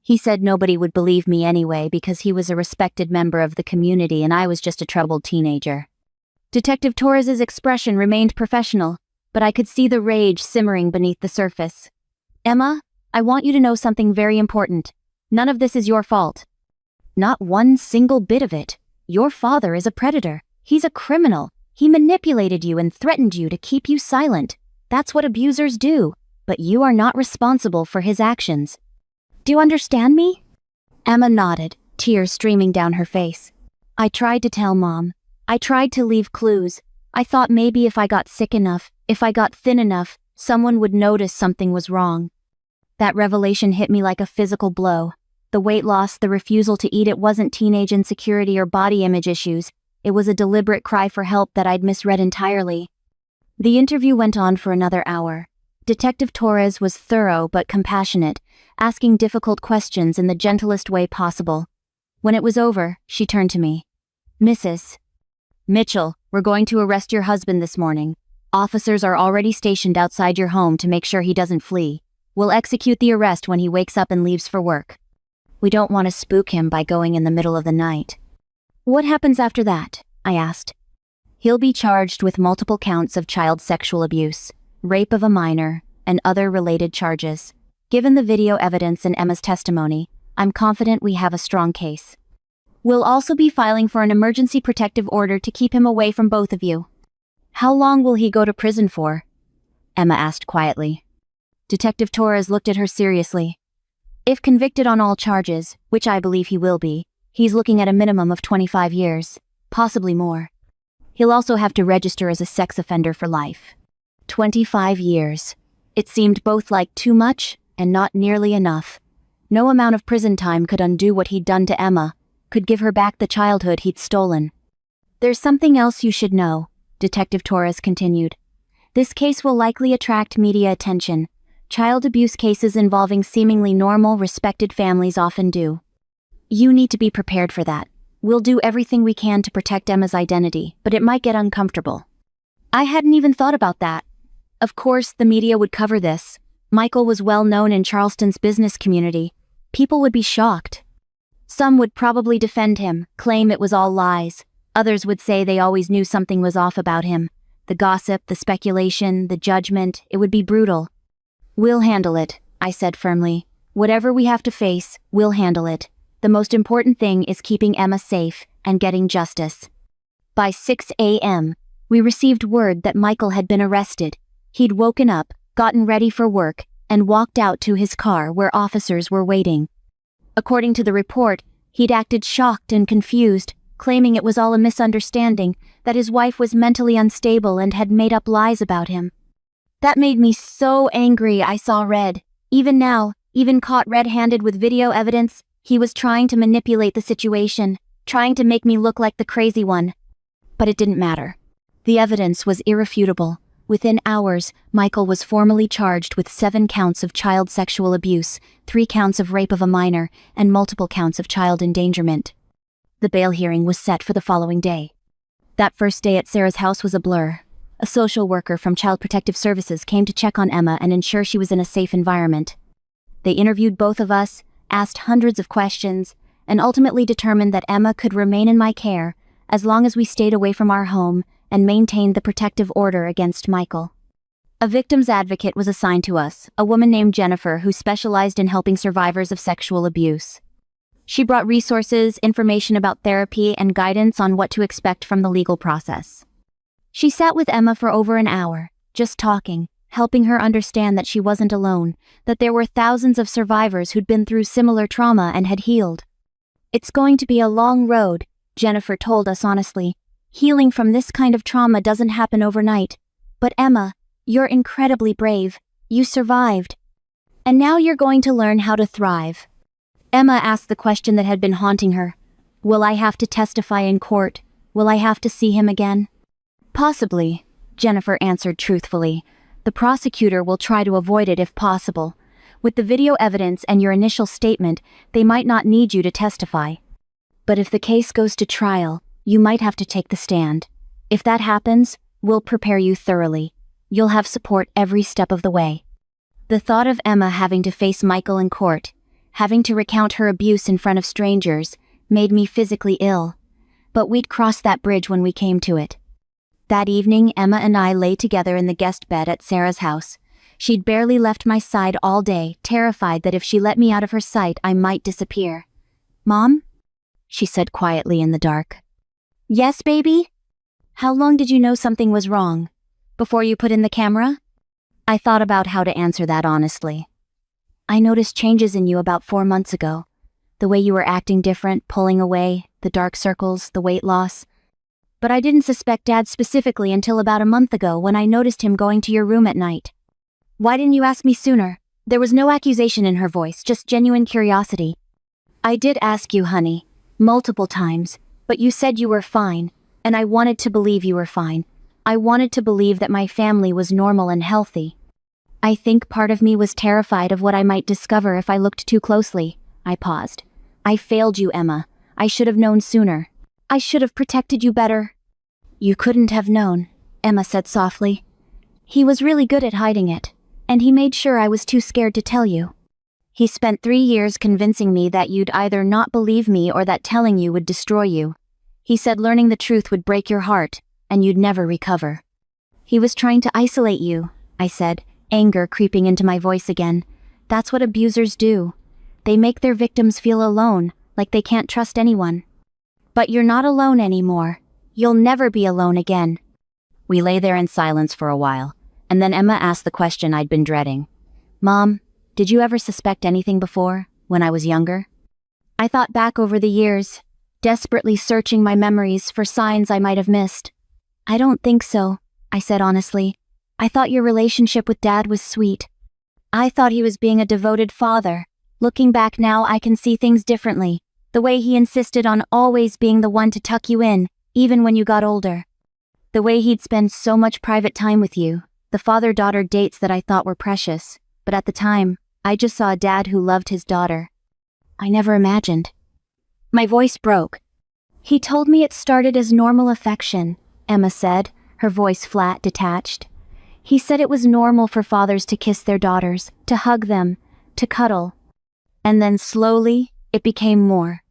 He said nobody would believe me anyway because he was a respected member of the community and I was just a troubled teenager. Detective Torres's expression remained professional, but I could see the rage simmering beneath the surface. Emma, I want you to know something very important. None of this is your fault. Not one single bit of it. Your father is a predator. He's a criminal. He manipulated you and threatened you to keep you silent. That's what abusers do, but you are not responsible for his actions. Do you understand me? Emma nodded, tears streaming down her face. I tried to tell Mom. I tried to leave clues. I thought maybe if I got sick enough, if I got thin enough, someone would notice something was wrong. That revelation hit me like a physical blow. The weight loss, the refusal to eat, it wasn't teenage insecurity or body image issues. It was a deliberate cry for help that I'd misread entirely. The interview went on for another hour. Detective Torres was thorough but compassionate, asking difficult questions in the gentlest way possible. When it was over, she turned to me. Mrs. Mitchell, we're going to arrest your husband this morning. Officers are already stationed outside your home to make sure he doesn't flee. We'll execute the arrest when he wakes up and leaves for work. We don't want to spook him by going in the middle of the night. What happens after that? I asked. He'll be charged with multiple counts of child sexual abuse, rape of a minor, and other related charges. Given the video evidence and Emma's testimony, I'm confident we have a strong case. We'll also be filing for an emergency protective order to keep him away from both of you. How long will he go to prison for? Emma asked quietly. Detective Torres looked at her seriously. If convicted on all charges, which I believe he will be, he's looking at a minimum of 25 years, possibly more. He'll also have to register as a sex offender for life. 25 years. It seemed both like too much and not nearly enough. No amount of prison time could undo what he'd done to Emma, could give her back the childhood he'd stolen. There's something else you should know, Detective Torres continued. This case will likely attract media attention. Child abuse cases involving seemingly normal, respected families often do. You need to be prepared for that. We'll do everything we can to protect Emma's identity, but it might get uncomfortable. I hadn't even thought about that. Of course, the media would cover this. Michael was well known in Charleston's business community. People would be shocked. Some would probably defend him, claim it was all lies. Others would say they always knew something was off about him. The gossip, the speculation, the judgment, it would be brutal. We'll handle it, I said firmly. Whatever we have to face, we'll handle it. The most important thing is keeping Emma safe and getting justice. By 6 a.m., we received word that Michael had been arrested. He'd woken up, gotten ready for work, and walked out to his car where officers were waiting. According to the report, he'd acted shocked and confused, claiming it was all a misunderstanding, that his wife was mentally unstable and had made up lies about him. That made me so angry I saw red. Even now, even caught red-handed with video evidence, he was trying to manipulate the situation, trying to make me look like the crazy one. But it didn't matter. The evidence was irrefutable. Within hours, Michael was formally charged with 7 counts of child sexual abuse, 3 counts of rape of a minor, and multiple counts of child endangerment. The bail hearing was set for the following day. That first day at Sarah's house was a blur. A social worker from Child Protective Services came to check on Emma and ensure she was in a safe environment. They interviewed both of us, asked hundreds of questions, and ultimately determined that Emma could remain in my care as long as we stayed away from our home and maintained the protective order against Michael. A victim's advocate was assigned to us, a woman named Jennifer who specialized in helping survivors of sexual abuse. She brought resources, information about therapy, and guidance on what to expect from the legal process. She sat with Emma for over an hour, just talking, helping her understand that she wasn't alone, that there were thousands of survivors who'd been through similar trauma and had healed. It's going to be a long road, Jennifer told us honestly. Healing from this kind of trauma doesn't happen overnight. But Emma, you're incredibly brave. You survived. And now you're going to learn how to thrive. Emma asked the question that had been haunting her. Will I have to testify in court? Will I have to see him again? Possibly, Jennifer answered truthfully. The prosecutor will try to avoid it if possible. With the video evidence and your initial statement, they might not need you to testify. But if the case goes to trial, you might have to take the stand. If that happens, we'll prepare you thoroughly. You'll have support every step of the way." The thought of Emma having to face Michael in court, having to recount her abuse in front of strangers, made me physically ill. But we'd cross that bridge when we came to it. That evening, Emma and I lay together in the guest bed at Sarah's house. She'd barely left my side all day, terrified that if she let me out of her sight, I might disappear. "Mom?" she said quietly in the dark. "Yes, baby?" "How long did you know something was wrong? Before you put in the camera?" I thought about how to answer that honestly. "I noticed changes in you about 4 months ago. The way you were acting different, pulling away, the dark circles, the weight loss. But I didn't suspect Dad specifically until about a month ago when I noticed him going to your room at night." "Why didn't you ask me sooner?" There was no accusation in her voice, just genuine curiosity. "I did ask you, honey, multiple times, but you said you were fine, and I wanted to believe you were fine. I wanted to believe that my family was normal and healthy. I think part of me was terrified of what I might discover if I looked too closely." I paused. "I failed you, Emma. I should have known sooner. I should have protected you better." "You couldn't have known," Emma said softly. "He was really good at hiding it, and he made sure I was too scared to tell you. He spent 3 years convincing me that you'd either not believe me or that telling you would destroy you. He said learning the truth would break your heart, and you'd never recover. He was trying to isolate you," I said, anger creeping into my voice again. "That's what abusers do. They make their victims feel alone, like they can't trust anyone. But you're not alone anymore. You'll never be alone again." We lay there in silence for a while, and then Emma asked the question I'd been dreading. "Mom, did you ever suspect anything before, when I was younger?" I thought back over the years, desperately searching my memories for signs I might have missed. "I don't think so," I said honestly. "I thought your relationship with Dad was sweet. I thought he was being a devoted father. Looking back now, I can see things differently. The way he insisted on always being the one to tuck you in, even when you got older. The way he'd spend so much private time with you, the father-daughter dates that I thought were precious. But at the time, I just saw a dad who loved his daughter. I never imagined." My voice broke. "He told me it started as normal affection," Emma said, her voice flat, detached. "He said it was normal for fathers to kiss their daughters, to hug them, to cuddle. And then slowly, it became more.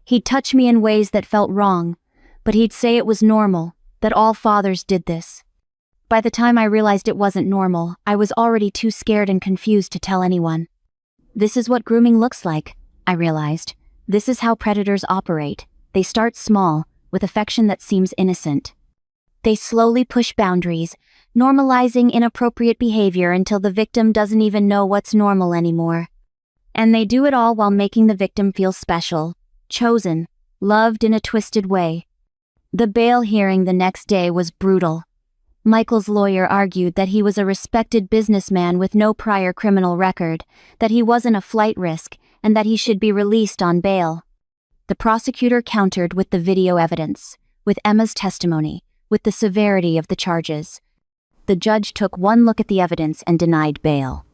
He'd touch me in ways that felt wrong, but he'd say it was normal, that all fathers did this. By the time I realized it wasn't normal, I was already too scared and confused to tell anyone. This is what grooming looks like," I realized. "This is how predators operate. They start small, with affection that seems innocent. They slowly push boundaries, normalizing inappropriate behavior until the victim doesn't even know what's normal anymore. And they do it all while making the victim feel special, chosen, loved in a twisted way." The bail hearing the next day was brutal. Michael's lawyer argued that he was a respected businessman with no prior criminal record, that he wasn't a flight risk, and that he should be released on bail. The prosecutor countered with the video evidence, with Emma's testimony, with the severity of the charges. The judge took one look at the evidence and denied bail.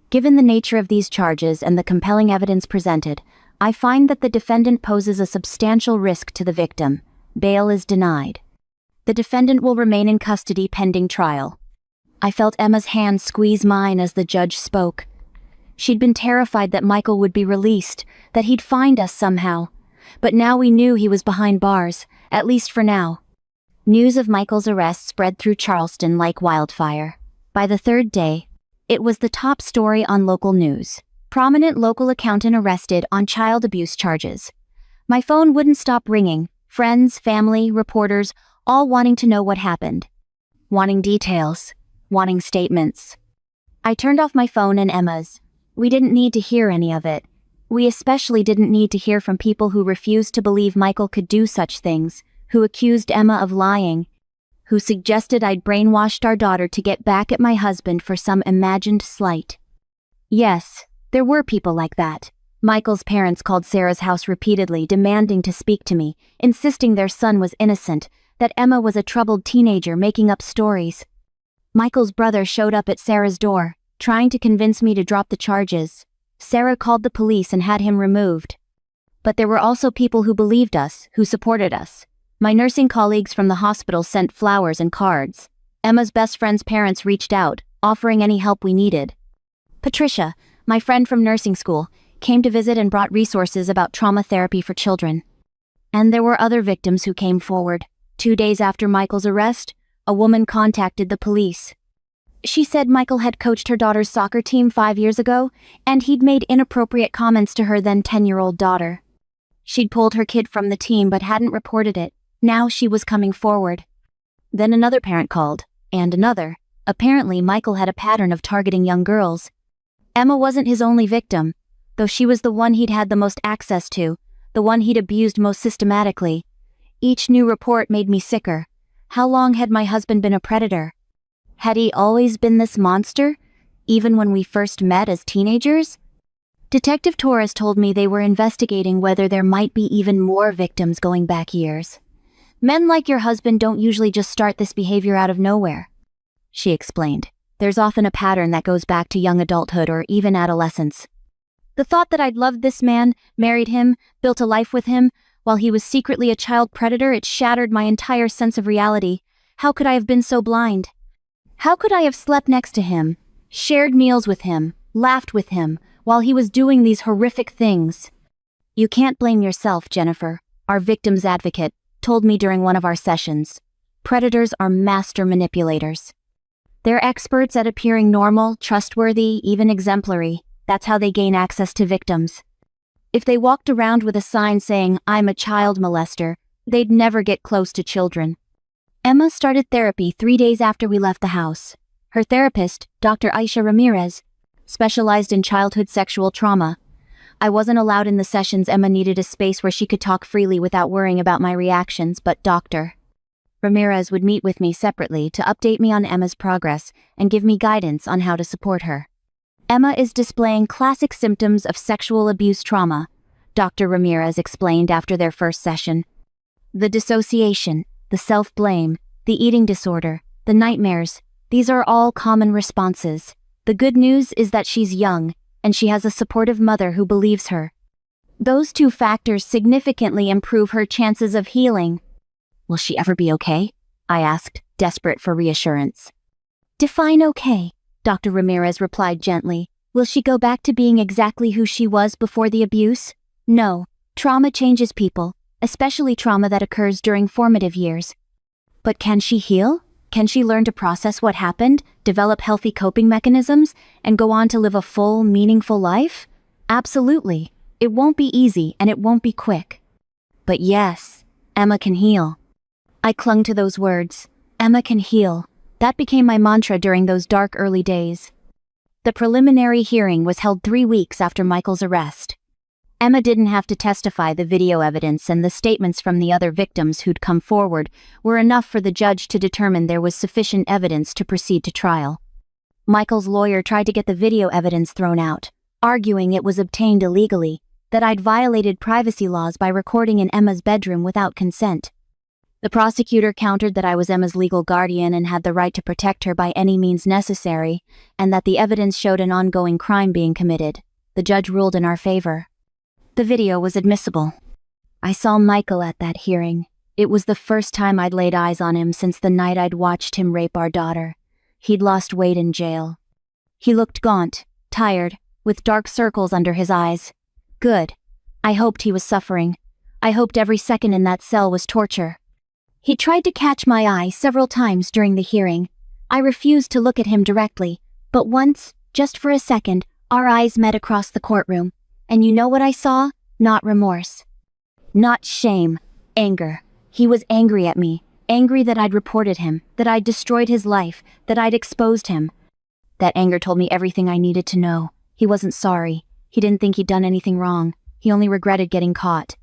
Given the nature of these charges and the compelling evidence presented, I find that the defendant poses a substantial risk to the victim. Bail is denied. The defendant will remain in custody pending trial. I felt Emma's hand squeeze mine as the judge spoke. She'd been terrified that Michael would be released, that he'd find us somehow. But now we knew he was behind bars, at least for now. News of Michael's arrest spread through Charleston like wildfire. By the 3rd day, it was the top story on local news. Prominent local accountant arrested on child abuse charges. My phone wouldn't stop ringing. Friends, family, reporters, all wanting to know what happened. Wanting details. Wanting statements. I turned off my phone and Emma's. We didn't need to hear any of it. We especially didn't need to hear from people who refused to believe Michael could do such things, who accused Emma of lying, who suggested I'd brainwashed our daughter to get back at my husband for some imagined slight. Yes, there were people like that. Michael's parents called Sarah's house repeatedly, demanding to speak to me, insisting their son was innocent, that Emma was a troubled teenager making up stories. Michael's brother showed up at Sarah's door, trying to convince me to drop the charges. Sarah called the police and had him removed. But there were also people who believed us, who supported us. My nursing colleagues from the hospital sent flowers and cards. Emma's best friend's parents reached out, offering any help we needed. Patricia, my friend from nursing school, came to visit and brought resources about trauma therapy for children. And there were other victims who came forward. 2 days after Michael's arrest, a woman contacted the police. She said Michael had coached her daughter's soccer team 5 years ago, and he'd made inappropriate comments to her then 10-year-old daughter. She'd pulled her kid from the team but hadn't reported it. Now she was coming forward. Then another parent called, and another. Apparently Michael had a pattern of targeting young girls. Emma wasn't his only victim, though she was the one he'd had the most access to, the one he'd abused most systematically. Each new report made me sicker. How long had my husband been a predator? Had he always been this monster, even when we first met as teenagers? Detective Torres told me they were investigating whether there might be even more victims going back years. Men like your husband don't usually just start this behavior out of nowhere, she explained. There's often a pattern that goes back to young adulthood or even adolescence. The thought that I'd loved this man, married him, built a life with him, while he was secretly a child predator, it shattered my entire sense of reality. How could I have been so blind? How could I have slept next to him, shared meals with him, laughed with him, while he was doing these horrific things? You can't blame yourself, Jennifer, our victim's advocate told me during one of our sessions. Predators are master manipulators. They're experts at appearing normal, trustworthy, even exemplary. That's how they gain access to victims. If they walked around with a sign saying, "I'm a child molester," they'd never get close to children. Emma started therapy 3 days after we left the house. Her therapist, Dr. Aisha Ramirez, specialized in childhood sexual trauma. I wasn't allowed in the sessions. Emma needed a space where she could talk freely without worrying about my reactions, but Dr. Ramirez would meet with me separately to update me on Emma's progress and give me guidance on how to support her. Emma is displaying classic symptoms of sexual abuse trauma, Dr. Ramirez explained after their first session. The dissociation, the self-blame, the eating disorder, the nightmares, these are all common responses. The good news is that she's young, and she has a supportive mother who believes her. Those two factors significantly improve her chances of healing. Will she ever be okay? I asked, desperate for reassurance. Define okay, Dr. Ramirez replied gently. Will she go back to being exactly who she was before the abuse? No. Trauma changes people, especially trauma that occurs during formative years. But can she heal? Can she learn to process what happened, develop healthy coping mechanisms, and go on to live a full, meaningful life? Absolutely. It won't be easy and it won't be quick. But yes, Emma can heal. I clung to those words. Emma can heal. That became my mantra during those dark early days. The preliminary hearing was held 3 weeks after Michael's arrest. Emma didn't have to testify. The video evidence and the statements from the other victims who'd come forward were enough for the judge to determine there was sufficient evidence to proceed to trial. Michael's lawyer tried to get the video evidence thrown out, arguing it was obtained illegally, that I'd violated privacy laws by recording in Emma's bedroom without consent. The prosecutor countered that I was Emma's legal guardian and had the right to protect her by any means necessary, and that the evidence showed an ongoing crime being committed. The judge ruled in our favor. The video was admissible. I saw Michael at that hearing. It was the first time I'd laid eyes on him since the night I'd watched him rape our daughter. He'd lost weight in jail. He looked gaunt, tired, with dark circles under his eyes. Good. I hoped he was suffering. I hoped every second in that cell was torture. He tried to catch my eye several times during the hearing. I refused to look at him directly, but once, just for a second, our eyes met across the courtroom. And you know what I saw? Not remorse. Not shame. Anger. He was angry at me. Angry that I'd reported him, that I'd destroyed his life, that I'd exposed him. That anger told me everything I needed to know. He wasn't sorry. He didn't think he'd done anything wrong. He only regretted getting caught.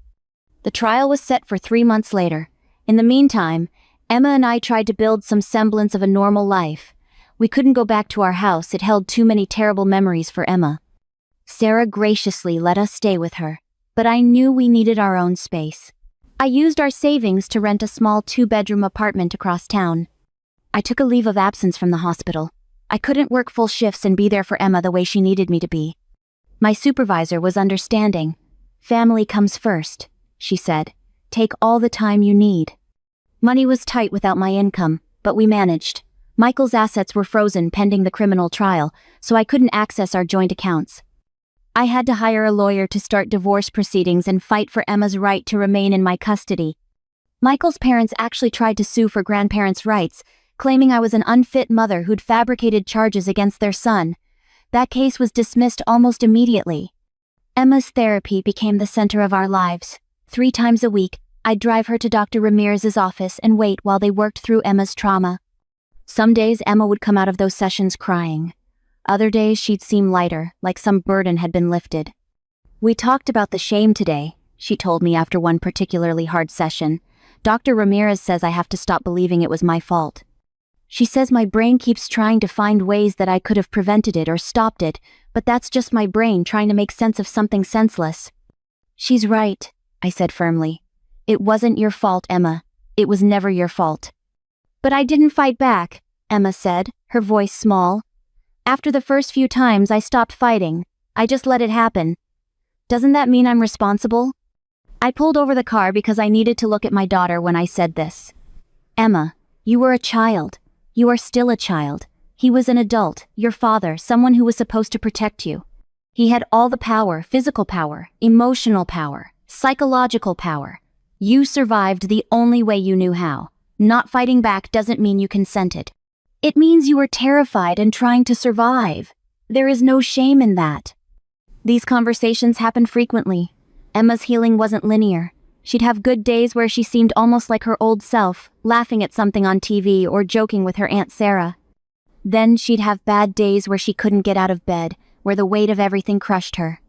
The trial was set for 3 months later. In the meantime, Emma and I tried to build some semblance of a normal life. We couldn't go back to our house. It held too many terrible memories for Emma. Sarah graciously let us stay with her, but I knew we needed our own space. I used our savings to rent a small 2-bedroom apartment across town. I took a leave of absence from the hospital. I couldn't work full shifts and be there for Emma the way she needed me to be. My supervisor was understanding. "Family comes first," she said. "Take all the time you need." Money was tight without my income, but we managed. Michael's assets were frozen pending the criminal trial, so I couldn't access our joint accounts. I had to hire a lawyer to start divorce proceedings and fight for Emma's right to remain in my custody. Michael's parents actually tried to sue for grandparents' rights, claiming I was an unfit mother who'd fabricated charges against their son. That case was dismissed almost immediately. Emma's therapy became the center of our lives. 3 times a week, I'd drive her to Dr. Ramirez's office and wait while they worked through Emma's trauma. Some days Emma would come out of those sessions crying. Other days she'd seem lighter, like some burden had been lifted. "We talked about the shame today," she told me after one particularly hard session. "Dr. Ramirez says I have to stop believing it was my fault. She says my brain keeps trying to find ways that I could have prevented it or stopped it, but that's just my brain trying to make sense of something senseless." "She's right," I said firmly. "It wasn't your fault, Emma. It was never your fault." "But I didn't fight back," Emma said, her voice small. "After the first few times I stopped fighting. I just let it happen. Doesn't that mean I'm responsible?" I pulled over the car because I needed to look at my daughter when I said this. "Emma, you were a child. You are still a child. He was an adult, your father, someone who was supposed to protect you. He had all the power, physical power, emotional power, psychological power. You survived the only way you knew how. Not fighting back doesn't mean you consented. It means you were terrified and trying to survive. There is no shame in that." These conversations happened frequently. Emma's healing wasn't linear. She'd have good days where she seemed almost like her old self, laughing at something on TV or joking with her Aunt Sarah. Then she'd have bad days where she couldn't get out of bed, where the weight of everything crushed her.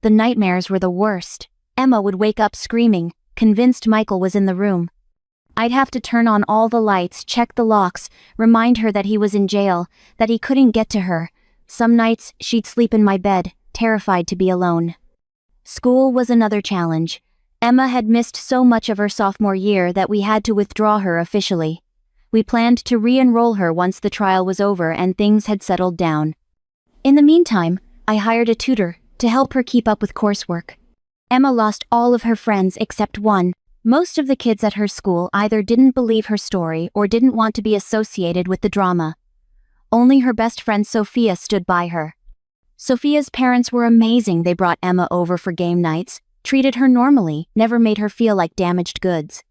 The nightmares were the worst. Emma would wake up screaming, convinced Michael was in the room. I'd have to turn on all the lights, check the locks, remind her that he was in jail, that he couldn't get to her. Some nights, she'd sleep in my bed, terrified to be alone. School was another challenge. Emma had missed so much of her sophomore year that we had to withdraw her officially. We planned to re-enroll her once the trial was over and things had settled down. In the meantime, I hired a tutor to help her keep up with coursework. Emma lost all of her friends except one. Most of the kids at her school either didn't believe her story or didn't want to be associated with the drama. Only her best friend Sophia stood by her. Sophia's parents were amazing. They brought Emma over for game nights, treated her normally, never made her feel like damaged goods.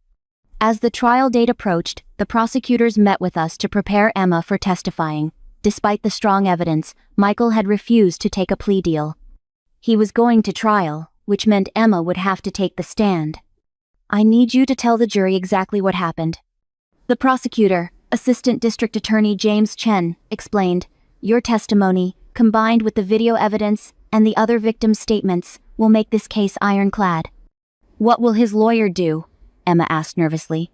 As the trial date approached, the prosecutors met with us to prepare Emma for testifying. Despite the strong evidence, Michael had refused to take a plea deal. He was going to trial, which meant Emma would have to take the stand. "I need you to tell the jury exactly what happened." The prosecutor, Assistant District Attorney James Chen, explained, "Your testimony, combined with the video evidence and the other victims' statements, will make this case ironclad." "What will his lawyer do?" Emma asked nervously.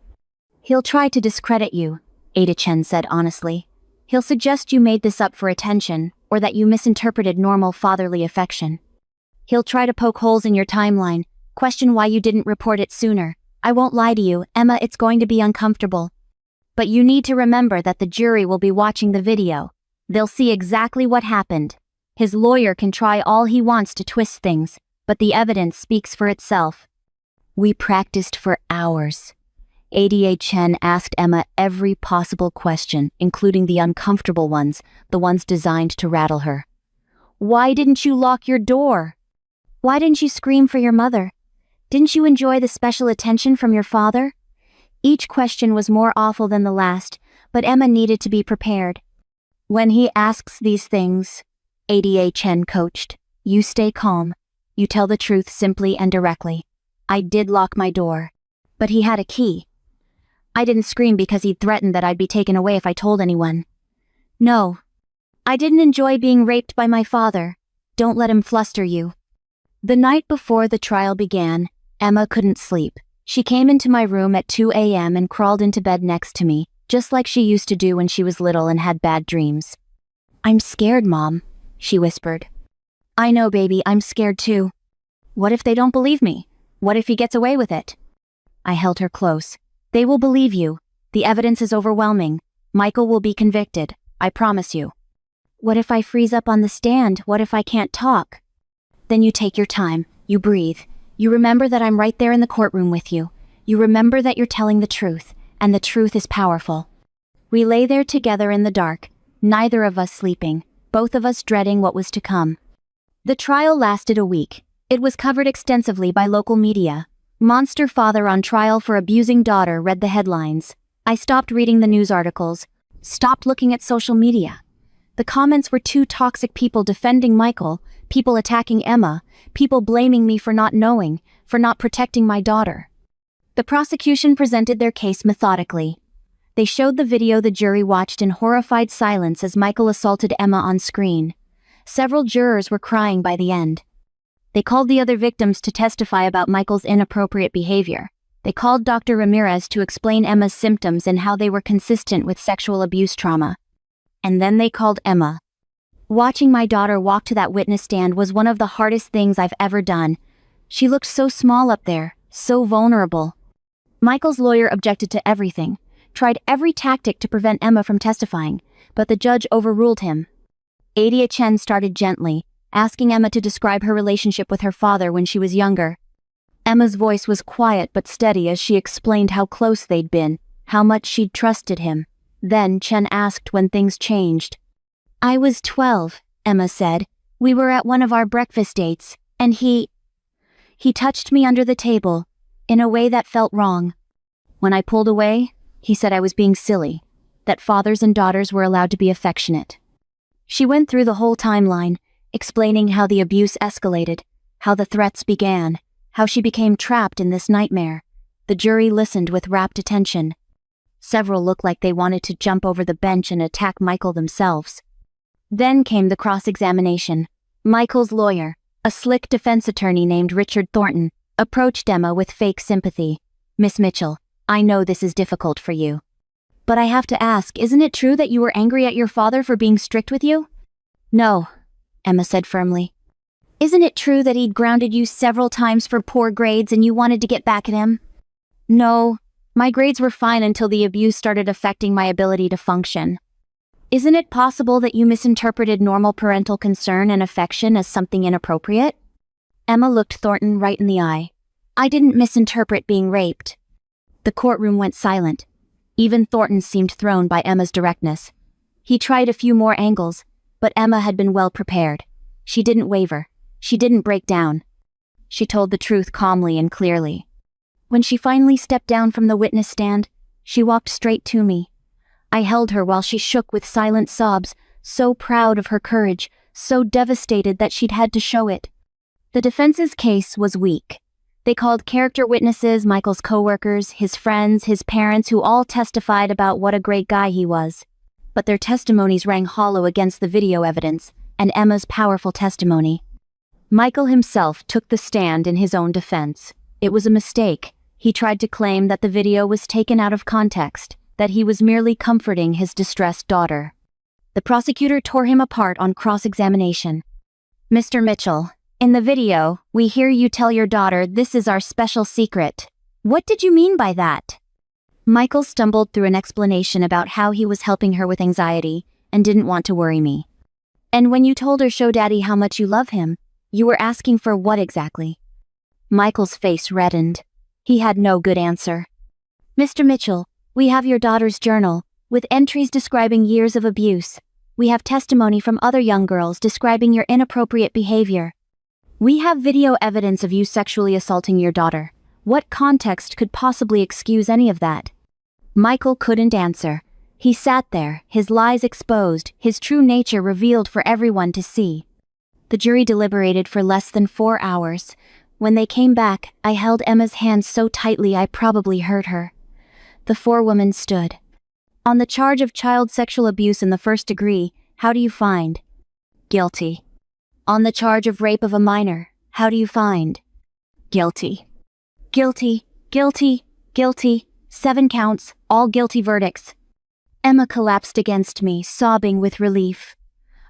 "He'll try to discredit you," Ada Chen said honestly. "He'll suggest you made this up for attention, or that you misinterpreted normal fatherly affection. He'll try to poke holes in your timeline, question why you didn't report it sooner. I won't lie to you, Emma, it's going to be uncomfortable. But you need to remember that the jury will be watching the video. They'll see exactly what happened. His lawyer can try all he wants to twist things, but the evidence speaks for itself." We practiced for hours. Ada Chen asked Emma every possible question, including the uncomfortable ones, the ones designed to rattle her. "Why didn't you lock your door? Why didn't you scream for your mother? Didn't you enjoy the special attention from your father?" Each question was more awful than the last, but Emma needed to be prepared. "When he asks these things," Ada Chen coached, "you stay calm. You tell the truth simply and directly. I did lock my door, but he had a key. I didn't scream because he'd threatened that I'd be taken away if I told anyone. No. I didn't enjoy being raped by my father. Don't let him fluster you." The night before the trial began, Emma couldn't sleep. She came into my room at 2 a.m. and crawled into bed next to me, just like she used to do when she was little and had bad dreams. "I'm scared, Mom," she whispered. "I know, baby, I'm scared too. What if they don't believe me? What if he gets away with it?" I held her close. "They will believe you. The evidence is overwhelming. Michael will be convicted. I promise you." What if I freeze up on the stand? What if I can't talk? Then you take your time, you breathe. You remember that I'm right there in the courtroom with you. You remember that you're telling the truth, and the truth is powerful. We lay there together in the dark, neither of us sleeping, both of us dreading what was to come. The trial lasted a week. It was covered extensively by local media. Monster father on trial for abusing daughter read the headlines. I stopped reading the news articles, stopped looking at social media. The comments were too toxic, people defending Michael, people attacking Emma, people blaming me for not knowing, for not protecting my daughter. The prosecution presented their case methodically. They showed the video the jury watched in horrified silence as Michael assaulted Emma on screen. Several jurors were crying by the end. They called the other victims to testify about Michael's inappropriate behavior. They called Dr. Ramirez to explain Emma's symptoms and how they were consistent with sexual abuse trauma. And then they called Emma. Watching my daughter walk to that witness stand was one of the hardest things I've ever done. She looked so small up there, so vulnerable. Michael's lawyer objected to everything, tried every tactic to prevent Emma from testifying, but the judge overruled him. Adia Chen started gently, asking Emma to describe her relationship with her father when she was younger. Emma's voice was quiet but steady as she explained how close they'd been, how much she'd trusted him. Then Chen asked when things changed. I was 12, Emma said. We were at one of our breakfast dates, and he touched me under the table, in a way that felt wrong. When I pulled away, he said I was being silly, that fathers and daughters were allowed to be affectionate. She went through the whole timeline, explaining how the abuse escalated, how the threats began, how she became trapped in this nightmare. The jury listened with rapt attention. Several looked like they wanted to jump over the bench and attack Michael themselves. Then came the cross-examination. Michael's lawyer, a slick defense attorney named Richard Thornton, approached Emma with fake sympathy. Miss Mitchell, I know this is difficult for you. But I have to ask, isn't it true that you were angry at your father for being strict with you? No, Emma said firmly. Isn't it true that he'd grounded you several times for poor grades and you wanted to get back at him? No. My grades were fine until the abuse started affecting my ability to function. Isn't it possible that you misinterpreted normal parental concern and affection as something inappropriate? Emma looked Thornton right in the eye. I didn't misinterpret being raped. The courtroom went silent. Even Thornton seemed thrown by Emma's directness. He tried a few more angles, but Emma had been well prepared. She didn't waver. She didn't break down. She told the truth calmly and clearly. When she finally stepped down from the witness stand, she walked straight to me. I held her while she shook with silent sobs, so proud of her courage, so devastated that she'd had to show it. The defense's case was weak. They called character witnesses, Michael's coworkers, his friends, his parents, who all testified about what a great guy he was. But their testimonies rang hollow against the video evidence, and Emma's powerful testimony. Michael himself took the stand in his own defense. It was a mistake. He tried to claim that the video was taken out of context, that he was merely comforting his distressed daughter. The prosecutor tore him apart on cross-examination. Mr. Mitchell, in the video, we hear you tell your daughter this is our special secret. What did you mean by that? Michael stumbled through an explanation about how he was helping her with anxiety and didn't want to worry me. And when you told her show Daddy how much you love him, you were asking for what exactly? Michael's face reddened. He had no good answer. Mr. Mitchell, we have your daughter's journal, with entries describing years of abuse. We have testimony from other young girls describing your inappropriate behavior. We have video evidence of you sexually assaulting your daughter. What context could possibly excuse any of that? Michael couldn't answer. He sat there, his lies exposed, his true nature revealed for everyone to see. The jury deliberated for less than 4 hours. When they came back, I held Emma's hand so tightly I probably hurt her. The 4 women stood. On the charge of child sexual abuse in the 1st degree, how do you find? Guilty. On the charge of rape of a minor, how do you find? Guilty. Guilty, guilty, guilty, 7 counts, all guilty verdicts. Emma collapsed against me, sobbing with relief.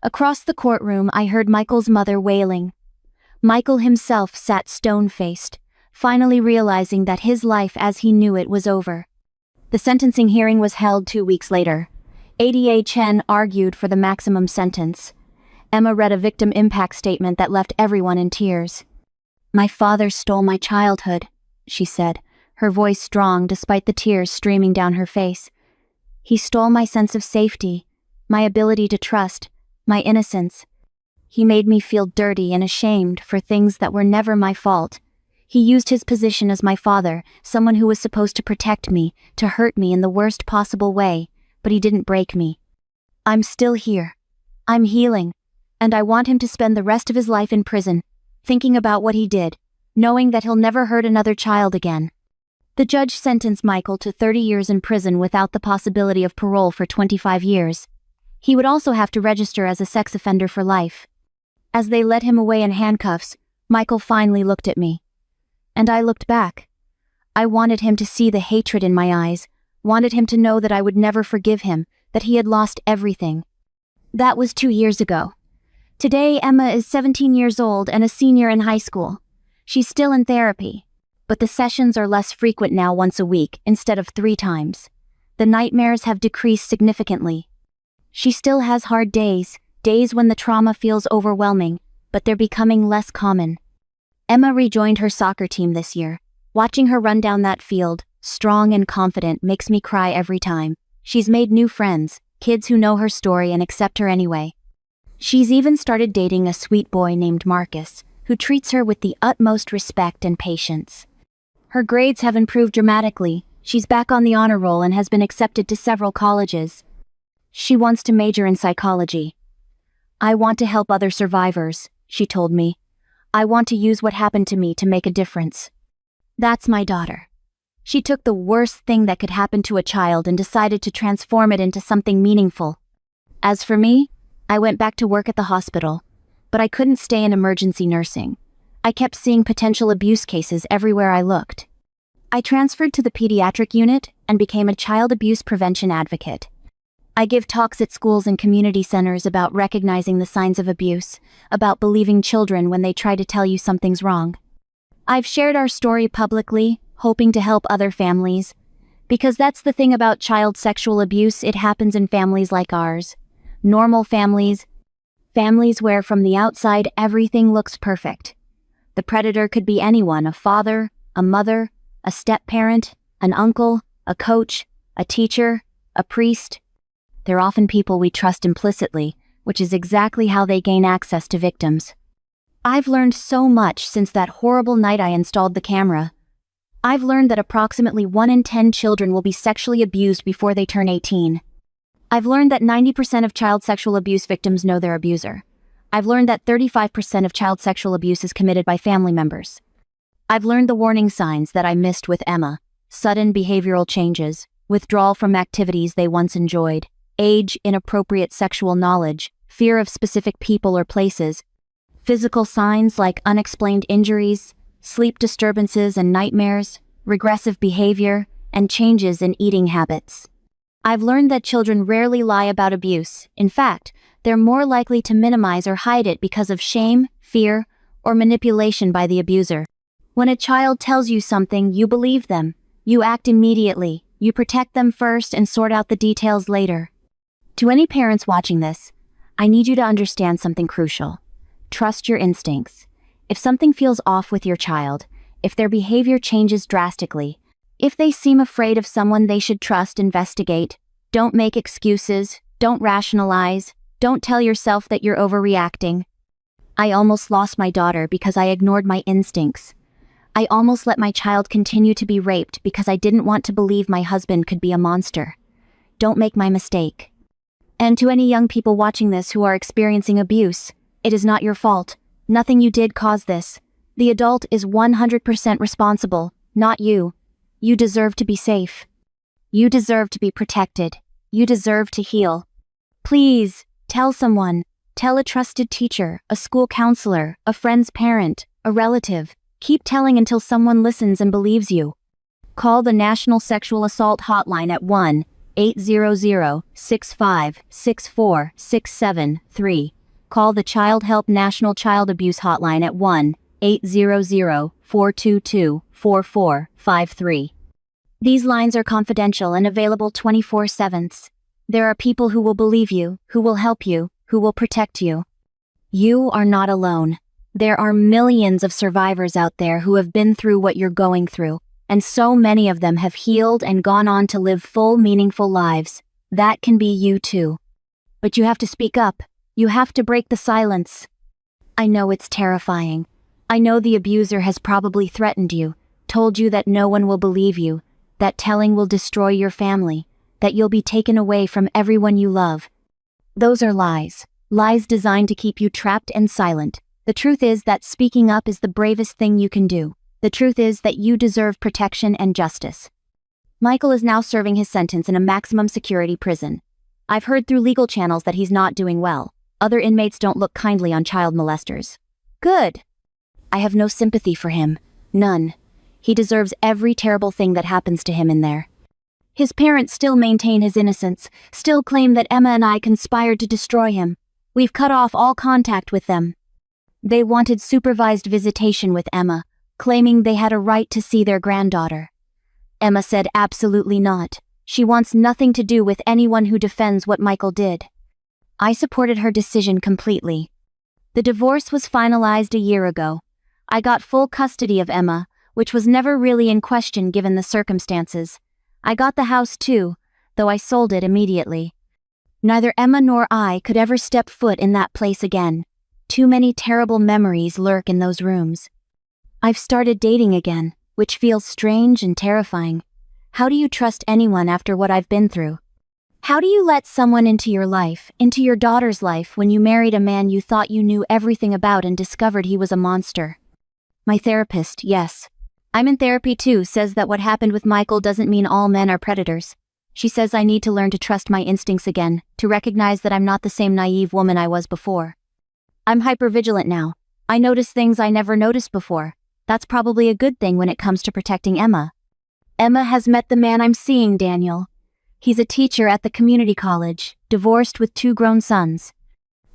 Across the courtroom, I heard Michael's mother wailing. Michael himself sat stone-faced, finally realizing that his life as he knew it was over. The sentencing hearing was held 2 weeks later. ADA Chen argued for the maximum sentence. Emma read a victim impact statement that left everyone in tears. "My father stole my childhood," she said, her voice strong despite the tears streaming down her face. "He stole my sense of safety, my ability to trust, my innocence. He made me feel dirty and ashamed for things that were never my fault. He used his position as my father, someone who was supposed to protect me, to hurt me in the worst possible way, but he didn't break me. I'm still here. I'm healing, and I want him to spend the rest of his life in prison, thinking about what he did, knowing that he'll never hurt another child again." The judge sentenced Michael to 30 years in prison without the possibility of parole for 25 years. He would also have to register as a sex offender for life. As they led him away in handcuffs, Michael finally looked at me. And I looked back. I wanted him to see the hatred in my eyes, wanted him to know that I would never forgive him, that he had lost everything. That was 2 years ago. Today, Emma is 17 years old and a senior in high school. She's still in therapy, but the sessions are less frequent now, once a week instead of 3 times. The nightmares have decreased significantly. She still has hard days when the trauma feels overwhelming, but they're becoming less common. Emma rejoined her soccer team this year. Watching her run down that field, strong and confident, makes me cry every time. She's made new friends, kids who know her story and accept her anyway. She's even started dating a sweet boy named Marcus, who treats her with the utmost respect and patience. Her grades have improved dramatically. She's back on the honor roll and has been accepted to several colleges. She wants to major in psychology. "I want to help other survivors," she told me. "I want to use what happened to me to make a difference." That's my daughter. She took the worst thing that could happen to a child and decided to transform it into something meaningful. As for me, I went back to work at the hospital, but I couldn't stay in emergency nursing. I kept seeing potential abuse cases everywhere I looked. I transferred to the pediatric unit and became a child abuse prevention advocate. I give talks at schools and community centers about recognizing the signs of abuse, about believing children when they try to tell you something's wrong. I've shared our story publicly, hoping to help other families. Because that's the thing about child sexual abuse, it happens in families like ours. Normal families. Families where from the outside everything looks perfect. The predator could be anyone: a father, a mother, a step-parent, an uncle, a coach, a teacher, a priest. They're often people we trust implicitly, which is exactly how they gain access to victims. I've learned so much since that horrible night I installed the camera. I've learned that approximately 1 in 10 children will be sexually abused before they turn 18. I've learned that 90% of child sexual abuse victims know their abuser. I've learned that 35% of child sexual abuse is committed by family members. I've learned the warning signs that I missed with Emma: sudden behavioral changes, withdrawal from activities they once enjoyed, age, inappropriate sexual knowledge, fear of specific people or places, physical signs like unexplained injuries, sleep disturbances and nightmares, regressive behavior, and changes in eating habits. I've learned that children rarely lie about abuse. In fact, they're more likely to minimize or hide it because of shame, fear, or manipulation by the abuser. When a child tells you something, you believe them. You act immediately. You protect them first and sort out the details later. To any parents watching this, I need you to understand something crucial. Trust your instincts. If something feels off with your child, if their behavior changes drastically, if they seem afraid of someone they should trust, investigate. Don't make excuses, don't rationalize, don't tell yourself that you're overreacting. I almost lost my daughter because I ignored my instincts. I almost let my child continue to be raped because I didn't want to believe my husband could be a monster. Don't make my mistake. And to any young people watching this who are experiencing abuse, it is not your fault. Nothing you did caused this. The adult is 100% responsible, not you. You deserve to be safe. You deserve to be protected. You deserve to heal. Please, tell someone. Tell a trusted teacher, a school counselor, a friend's parent, a relative. Keep telling until someone listens and believes you. Call the National Sexual Assault Hotline at 1-800-6564-673. Call the Child Help National Child Abuse Hotline at 1-800-422-4453. These lines are confidential and available 24/7. There are people who will believe you, who will help you, who will protect you. You are not alone. There are millions of survivors out there who have been through what you're going through, and so many of them have healed and gone on to live full, meaningful lives. That can be you too. But you have to speak up. You have to break the silence. I know it's terrifying. I know the abuser has probably threatened you, told you that no one will believe you, that telling will destroy your family, that you'll be taken away from everyone you love. Those are lies. Lies designed to keep you trapped and silent. The truth is that speaking up is the bravest thing you can do. The truth is that you deserve protection and justice. Michael is now serving his sentence in a maximum security prison. I've heard through legal channels that he's not doing well. Other inmates don't look kindly on child molesters. Good. I have no sympathy for him. None. He deserves every terrible thing that happens to him in there. His parents still maintain his innocence, still claim that Emma and I conspired to destroy him. We've cut off all contact with them. They wanted supervised visitation with Emma, claiming they had a right to see their granddaughter. Emma said absolutely not. She wants nothing to do with anyone who defends what Michael did. I supported her decision completely. The divorce was finalized a year ago. I got full custody of Emma, which was never really in question given the circumstances. I got the house too, though I sold it immediately. Neither Emma nor I could ever step foot in that place again. Too many terrible memories lurk in those rooms. I've started dating again, which feels strange and terrifying. How do you trust anyone after what I've been through? How do you let someone into your life, into your daughter's life, when you married a man you thought you knew everything about and discovered he was a monster? My therapist, yes. I'm in therapy too, says that what happened with Michael doesn't mean all men are predators. She says I need to learn to trust my instincts again, to recognize that I'm not the same naive woman I was before. I'm hypervigilant now. I notice things I never noticed before. That's probably a good thing when it comes to protecting Emma. Emma has met the man I'm seeing, Daniel. He's a teacher at the community college, divorced with 2 grown sons.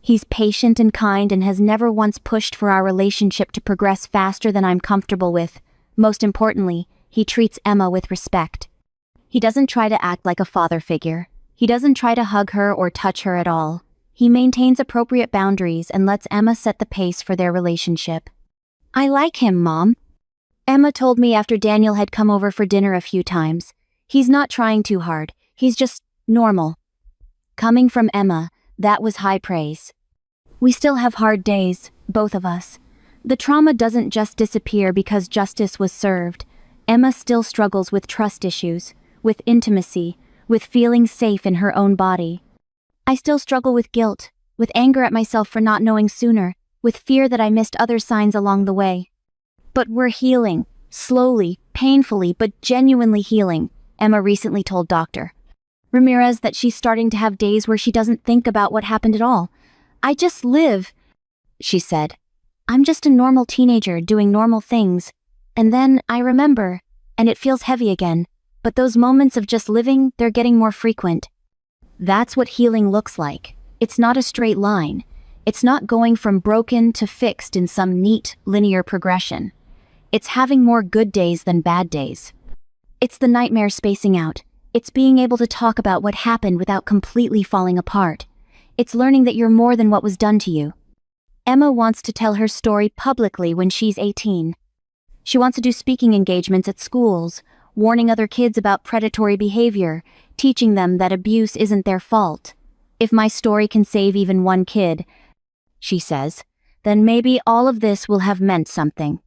He's patient and kind and has never once pushed for our relationship to progress faster than I'm comfortable with. Most importantly, he treats Emma with respect. He doesn't try to act like a father figure. He doesn't try to hug her or touch her at all. He maintains appropriate boundaries and lets Emma set the pace for their relationship. I like him, Mom. Emma told me after Daniel had come over for dinner a few times. He's not trying too hard. He's just normal. Coming from Emma, that was high praise. We still have hard days, both of us. The trauma doesn't just disappear because justice was served. Emma still struggles with trust issues, with intimacy, with feeling safe in her own body. I still struggle with guilt, with anger at myself for not knowing sooner, with fear that I missed other signs along the way. But we're healing, slowly, painfully, but genuinely healing, Emma recently told Dr. Ramirez that she's starting to have days where she doesn't think about what happened at all. I just live, she said. I'm just a normal teenager doing normal things. And then I remember, and it feels heavy again. But those moments of just living, they're getting more frequent. That's what healing looks like. It's not a straight line. It's not going from broken to fixed in some neat, linear progression. It's having more good days than bad days. It's the nightmare spacing out. It's being able to talk about what happened without completely falling apart. It's learning that you're more than what was done to you. Emma wants to tell her story publicly when she's 18. She wants to do speaking engagements at schools, warning other kids about predatory behavior, teaching them that abuse isn't their fault. If my story can save even one kid, she says, then maybe all of this will have meant something.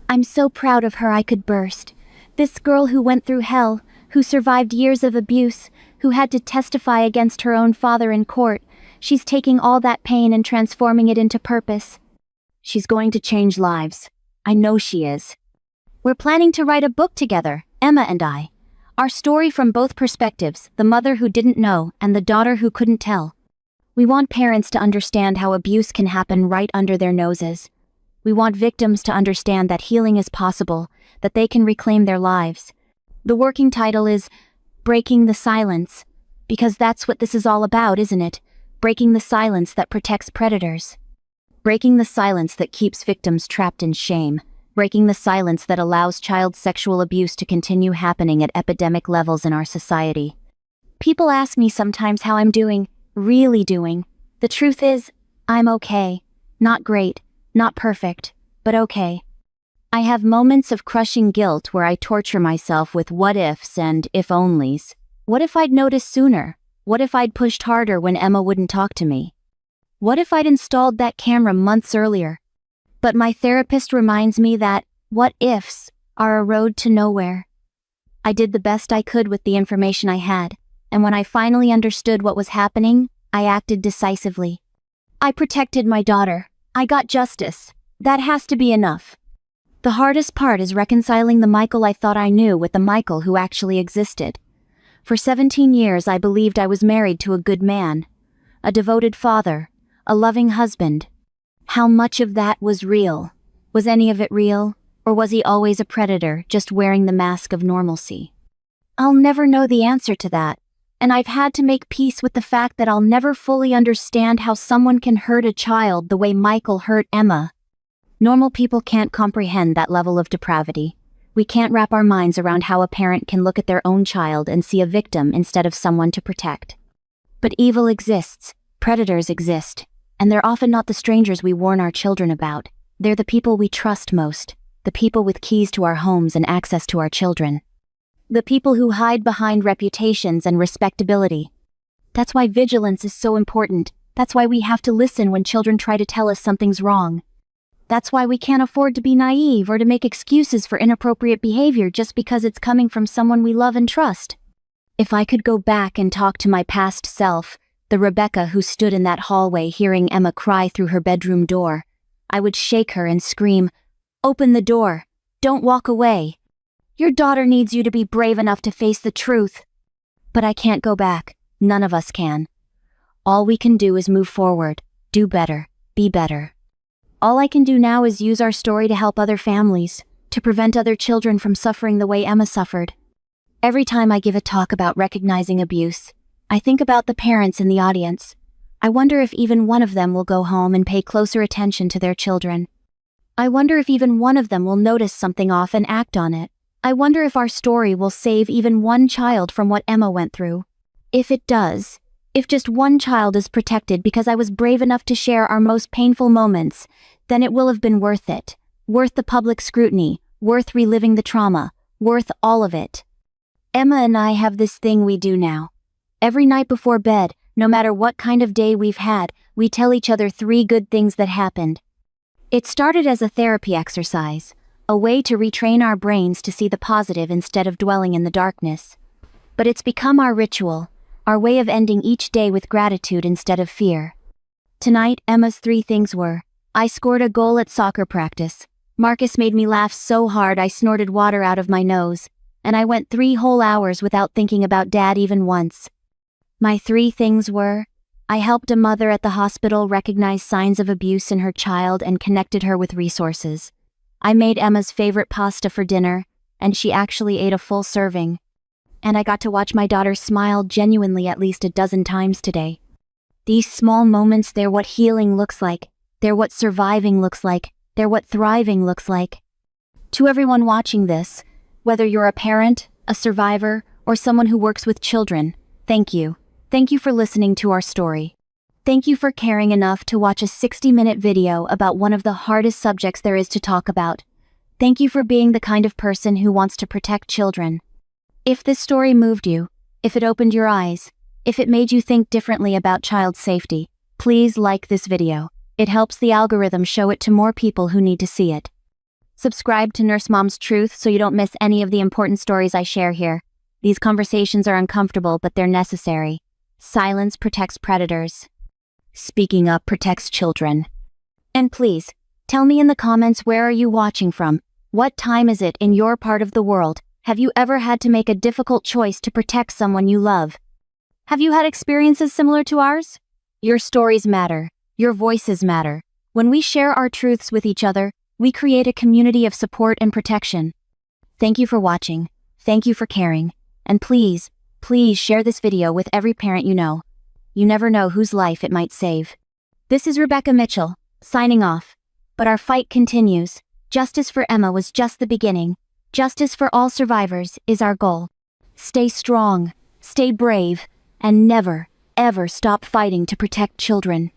I'm so proud of her I could burst. This girl who went through hell, who survived years of abuse, who had to testify against her own father in court, she's taking all that pain and transforming it into purpose. She's going to change lives. I know she is. We're planning to write a book together, Emma and I. Our story from both perspectives, the mother who didn't know and the daughter who couldn't tell. We want parents to understand how abuse can happen right under their noses. We want victims to understand that healing is possible, that they can reclaim their lives. The working title is Breaking the Silence, because that's what this is all about, isn't it? Breaking the silence that protects predators. Breaking the silence that keeps victims trapped in shame. Breaking the silence that allows child sexual abuse to continue happening at epidemic levels in our society. People ask me sometimes how I'm doing, really doing. The truth is, I'm okay. Not great, not perfect, but okay. I have moments of crushing guilt where I torture myself with what ifs and if onlys. What if I'd noticed sooner? What if I'd pushed harder when Emma wouldn't talk to me? What if I'd installed that camera months earlier? But my therapist reminds me that what ifs are a road to nowhere. I did the best I could with the information I had, and when I finally understood what was happening, I acted decisively. I protected my daughter. I got justice. That has to be enough. The hardest part is reconciling the Michael I thought I knew with the Michael who actually existed. For 17 years I believed I was married to a good man, a devoted father, a loving husband. How much of that was real? Was any of it real? Or was he always a predator, just wearing the mask of normalcy? I'll never know the answer to that, and I've had to make peace with the fact that I'll never fully understand how someone can hurt a child the way Michael hurt Emma. Normal people can't comprehend that level of depravity. We can't wrap our minds around how a parent can look at their own child and see a victim instead of someone to protect. But evil exists, predators exist, and they're often not the strangers we warn our children about. They're the people we trust most, the people with keys to our homes and access to our children. The people who hide behind reputations and respectability. That's why vigilance is so important. That's why we have to listen when children try to tell us something's wrong. That's why we can't afford to be naive or to make excuses for inappropriate behavior just because it's coming from someone we love and trust. If I could go back and talk to my past self, the Rebecca who stood in that hallway hearing Emma cry through her bedroom door, I would shake her and scream, "Open the door! Don't walk away! Your daughter needs you to be brave enough to face the truth." But I can't go back. None of us can. All we can do is move forward, do better, be better. All I can do now is use our story to help other families, to prevent other children from suffering the way Emma suffered. Every time I give a talk about recognizing abuse, I think about the parents in the audience. I wonder if even one of them will go home and pay closer attention to their children. I wonder if even one of them will notice something off and act on it. I wonder if our story will save even one child from what Emma went through. If it does, if just one child is protected because I was brave enough to share our most painful moments, then it will have been worth it. Worth the public scrutiny, worth reliving the trauma, worth all of it. Emma and I have this thing we do now. Every night before bed, no matter what kind of day we've had, we tell each other 3 good things that happened. It started as a therapy exercise, a way to retrain our brains to see the positive instead of dwelling in the darkness. But it's become our ritual, our way of ending each day with gratitude instead of fear. Tonight, Emma's 3 things were: I scored a goal at soccer practice. Marcus made me laugh so hard I snorted water out of my nose, and I went 3 whole hours without thinking about Dad even once. My 3 things were: I helped a mother at the hospital recognize signs of abuse in her child and connected her with resources. I made Emma's favorite pasta for dinner, and she actually ate a full serving. And I got to watch my daughter smile genuinely at least a dozen times today. These small moments, they're what healing looks like. They're what surviving looks like. They're what thriving looks like. To everyone watching this, whether you're a parent, a survivor, or someone who works with children, thank you. Thank you for listening to our story. Thank you for caring enough to watch a 60-minute video about one of the hardest subjects there is to talk about. Thank you for being the kind of person who wants to protect children. If this story moved you, if it opened your eyes, if it made you think differently about child safety, please like this video. It helps the algorithm show it to more people who need to see it. Subscribe to Nurse Mom's Truth so you don't miss any of the important stories I share here. These conversations are uncomfortable, but they're necessary. Silence protects predators. Speaking up protects children. And please, tell me in the comments, where are you watching from? What time is it in your part of the world? Have you ever had to make a difficult choice to protect someone you love? Have you had experiences similar to ours? Your stories matter. Your voices matter. When we share our truths with each other, we create a community of support and protection. Thank you for watching. Thank you for caring. And please, please share this video with every parent you know. You never know whose life it might save. This is Rebecca Mitchell, signing off. But our fight continues. Justice for Emma was just the beginning. Justice for all survivors is our goal. Stay strong, stay brave, and never, ever stop fighting to protect children.